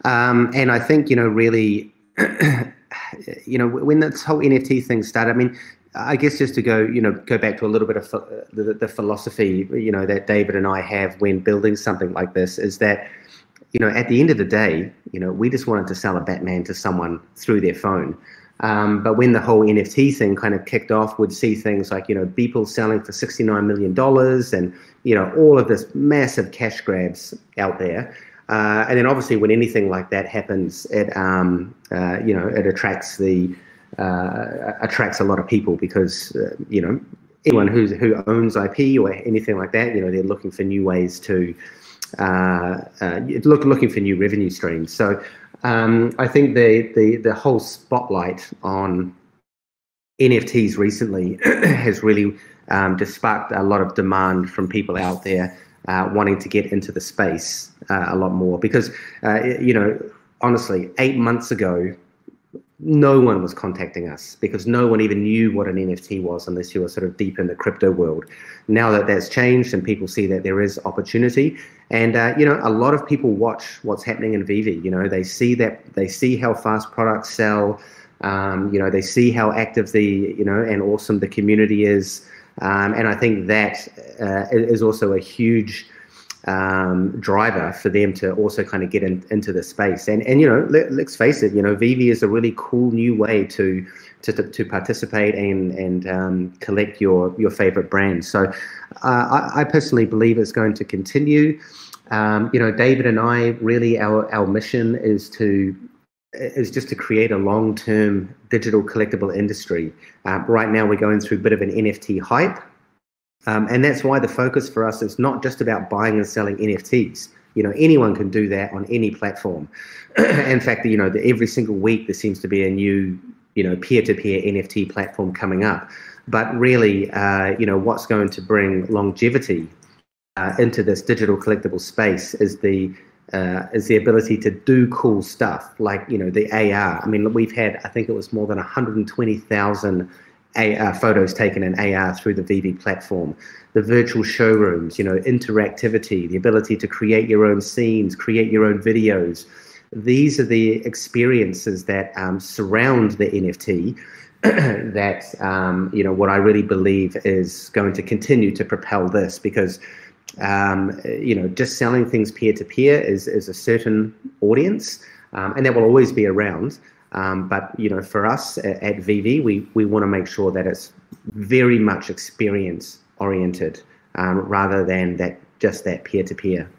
And I think, really, when this whole NFT thing started, I mean, I guess just to go back to a little bit of the philosophy, that David and I have when building something like this, is that, at the end of the day, we just wanted to sell a Batman to someone through their phone. But when the whole NFT thing kind of kicked off, we'd see things like, Beeple selling for $69 million and, all of this massive cash grabs out there. And then obviously when anything like that happens, it attracts attracts a lot of people because, anyone who owns IP or anything like that, they're looking for new ways to looking for new revenue streams. So I think the whole spotlight on NFTs recently has really just sparked a lot of demand from people out there wanting to get into the space a lot more because, honestly, 8 months ago, no one was contacting us because no one even knew what an NFT was unless you were sort of deep in the crypto world. Now that that's changed and people see that there is opportunity, and a lot of people watch what's happening in Veve. They see how fast products sell. They see how active and awesome the community is, and I think that is also a huge driver for them to also kind of get into the space. And let's face it, Veve is a really cool new way to to participate and collect your favorite brands. So I personally believe it's going to continue. David and I, really our mission is just to create a long-term digital collectible industry. Right now we're going through a bit of an NFT hype. And that's why the focus for us is not just about buying and selling NFTs. Anyone can do that on any platform. In fact, every single week there seems to be a new, peer-to-peer NFT platform coming up. But really, what's going to bring longevity into this digital collectible space is the ability to do cool stuff like, the AR. I mean, we've had, I think it was more than 120,000 photos taken in AR through the Veve platform, the virtual showrooms, interactivity, the ability to create your own scenes, create your own videos. These are the experiences that surround the NFT that, what I really believe is going to continue to propel this, because, just selling things peer-to-peer is a certain audience, and that will always be around. But, for us at Veve, we want to make sure that it's very much experience oriented rather than just that peer-to-peer.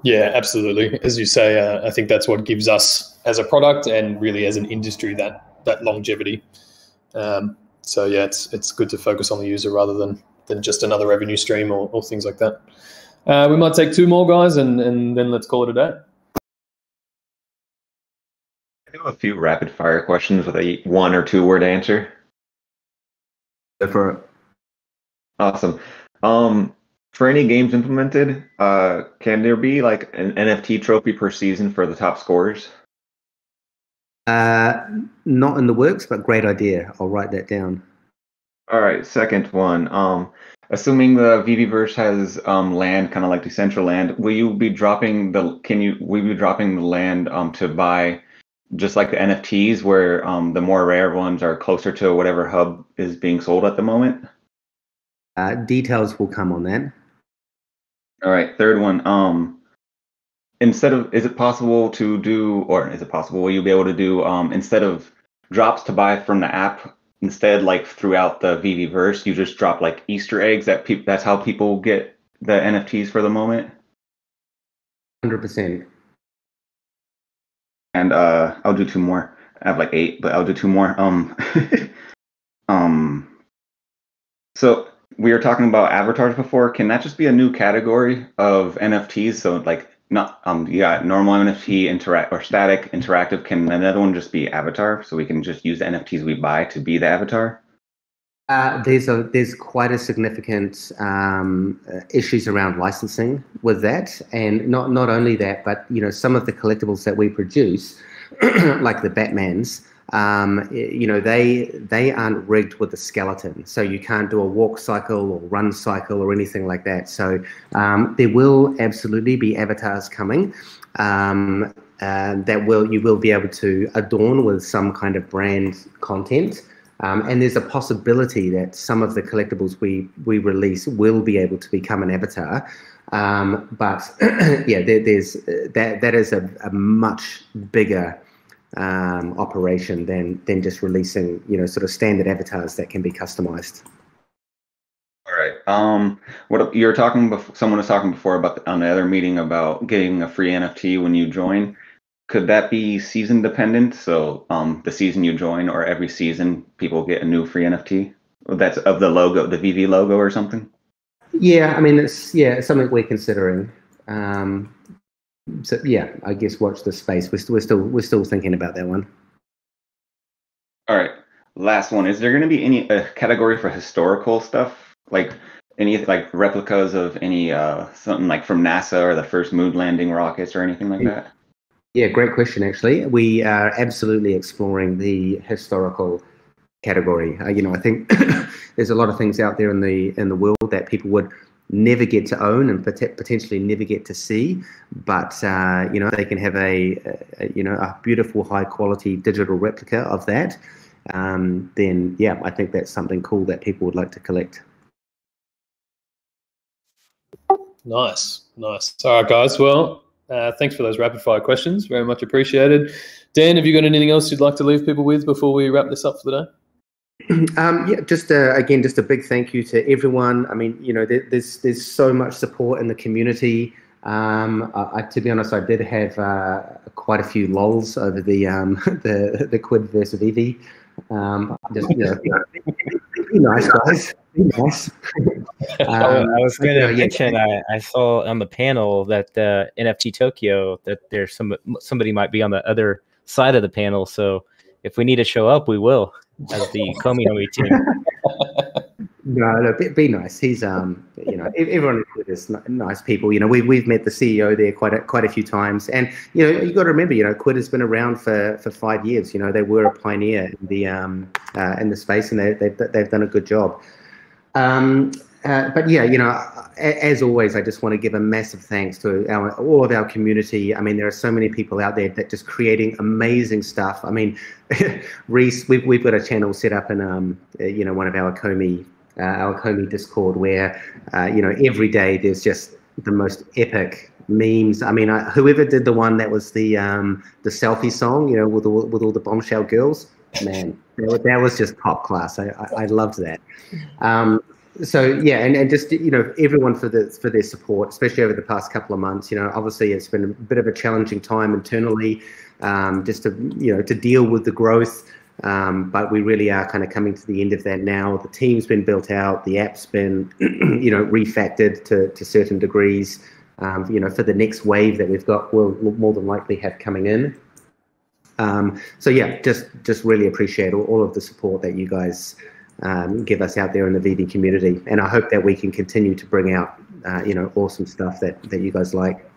Yeah, absolutely. As you say, I think that's what gives us as a product and really as an industry that longevity. So yeah, it's good to focus on the user rather than just another revenue stream or things like that. We might take 2 more, guys, and then let's call it a day. I have a few rapid fire questions with a 1 or 2 word answer. Go for it. Awesome. For any games implemented, can there be like an NFT trophy per season for the top scorers? Not in the works, but great idea. I'll write that down. All right, second one. Assuming the Veveverse has land, kind of like Decentraland, will you be dropping the land to buy just like the NFTs, where the more rare ones are closer to whatever hub is being sold at the moment? Details will come on that. All right, third one. Is it possible will you be able to do, instead of drops to buy from the app, instead, like throughout the Veveverse, you just drop like Easter eggs that's how people get the NFTs for the moment? 100%. And I'll do 2 more. I have like 8, but I'll do 2 more. So we were talking about avatars before. Can that just be a new category of NFTs? So like not normal NFT or static interactive. Can another one just be avatar? So we can just use the NFTs we buy to be the avatar? There's quite a significant issues around licensing with that, and not only that, but some of the collectibles that we produce, like the Batmans, they aren't rigged with the skeleton, so you can't do a walk cycle or run cycle or anything like that. So there will absolutely be avatars coming that you will be able to adorn with some kind of brand content. And there's a possibility that some of the collectibles we release will be able to become an avatar. But yeah, that is a much bigger operation than just releasing, sort of standard avatars that can be customized. All right. Someone was talking before on the other meeting about getting a free NFT when you join. Could that be season dependent? So the season you join or every season people get a new free NFT? That's of the logo, the Veve logo or something? Yeah, I mean, it's something we're considering. So yeah, I guess watch this space. We're still thinking about that one. All right, last one. Is there going to be any category for historical stuff, like any like replicas of any something like from NASA or the first moon landing rockets or anything like that? Yeah, great question. Actually, we are absolutely exploring the historical category. I think there's a lot of things out there in the world that people would never get to own and potentially never get to see, but they can have a beautiful, high quality digital replica of that. Then yeah, I think that's something cool that people would like to collect. Nice. All right, guys. Well, Thanks for those rapid fire questions. Very much appreciated. Dan, have you got anything else you'd like to leave people with before we wrap this up for the day? Yeah, just again, just a big thank you to everyone. I mean, you know, there's so much support in the community. To be honest, I did have quite a few lols over the Quid versus Veve. Just, you know, be nice, guys. Be nice. I was going to mention, I saw on the panel that NFT Tokyo that there's somebody might be on the other side of the panel. So if we need to show up, we will as the Ecomi team. No, be nice. He's you know, everyone is nice people. You know, we've met the CEO there quite a few times, and you know, you got to remember, you know, Quid has been around for 5 years. You know, they were a pioneer in the space, and they've done a good job. But yeah, you know, as always, I just want to give a massive thanks to all of our community. I mean, there are so many people out there that just creating amazing stuff. I mean, Reese, we've got a channel set up in you know, one of our Ecomi Discord where you know, every day there's just the most epic memes. I mean, whoever did the one that was the selfie song, you know, with all the bombshell girls, man, that was just top class. I loved that. So yeah, and just, you know, everyone for their support, especially over the past couple of months. You know, obviously it's been a bit of a challenging time internally, just to, you know, to deal with the growth. But we really are kind of coming to the end of that now. The team's been built out, the app's been, you know, refactored to certain degrees. You know, for the next wave that we've got, we'll more than likely have coming in. So yeah, just really appreciate all of the support that you guys give us out there in the Veve community, and I hope that we can continue to bring out you know, awesome stuff that you guys like.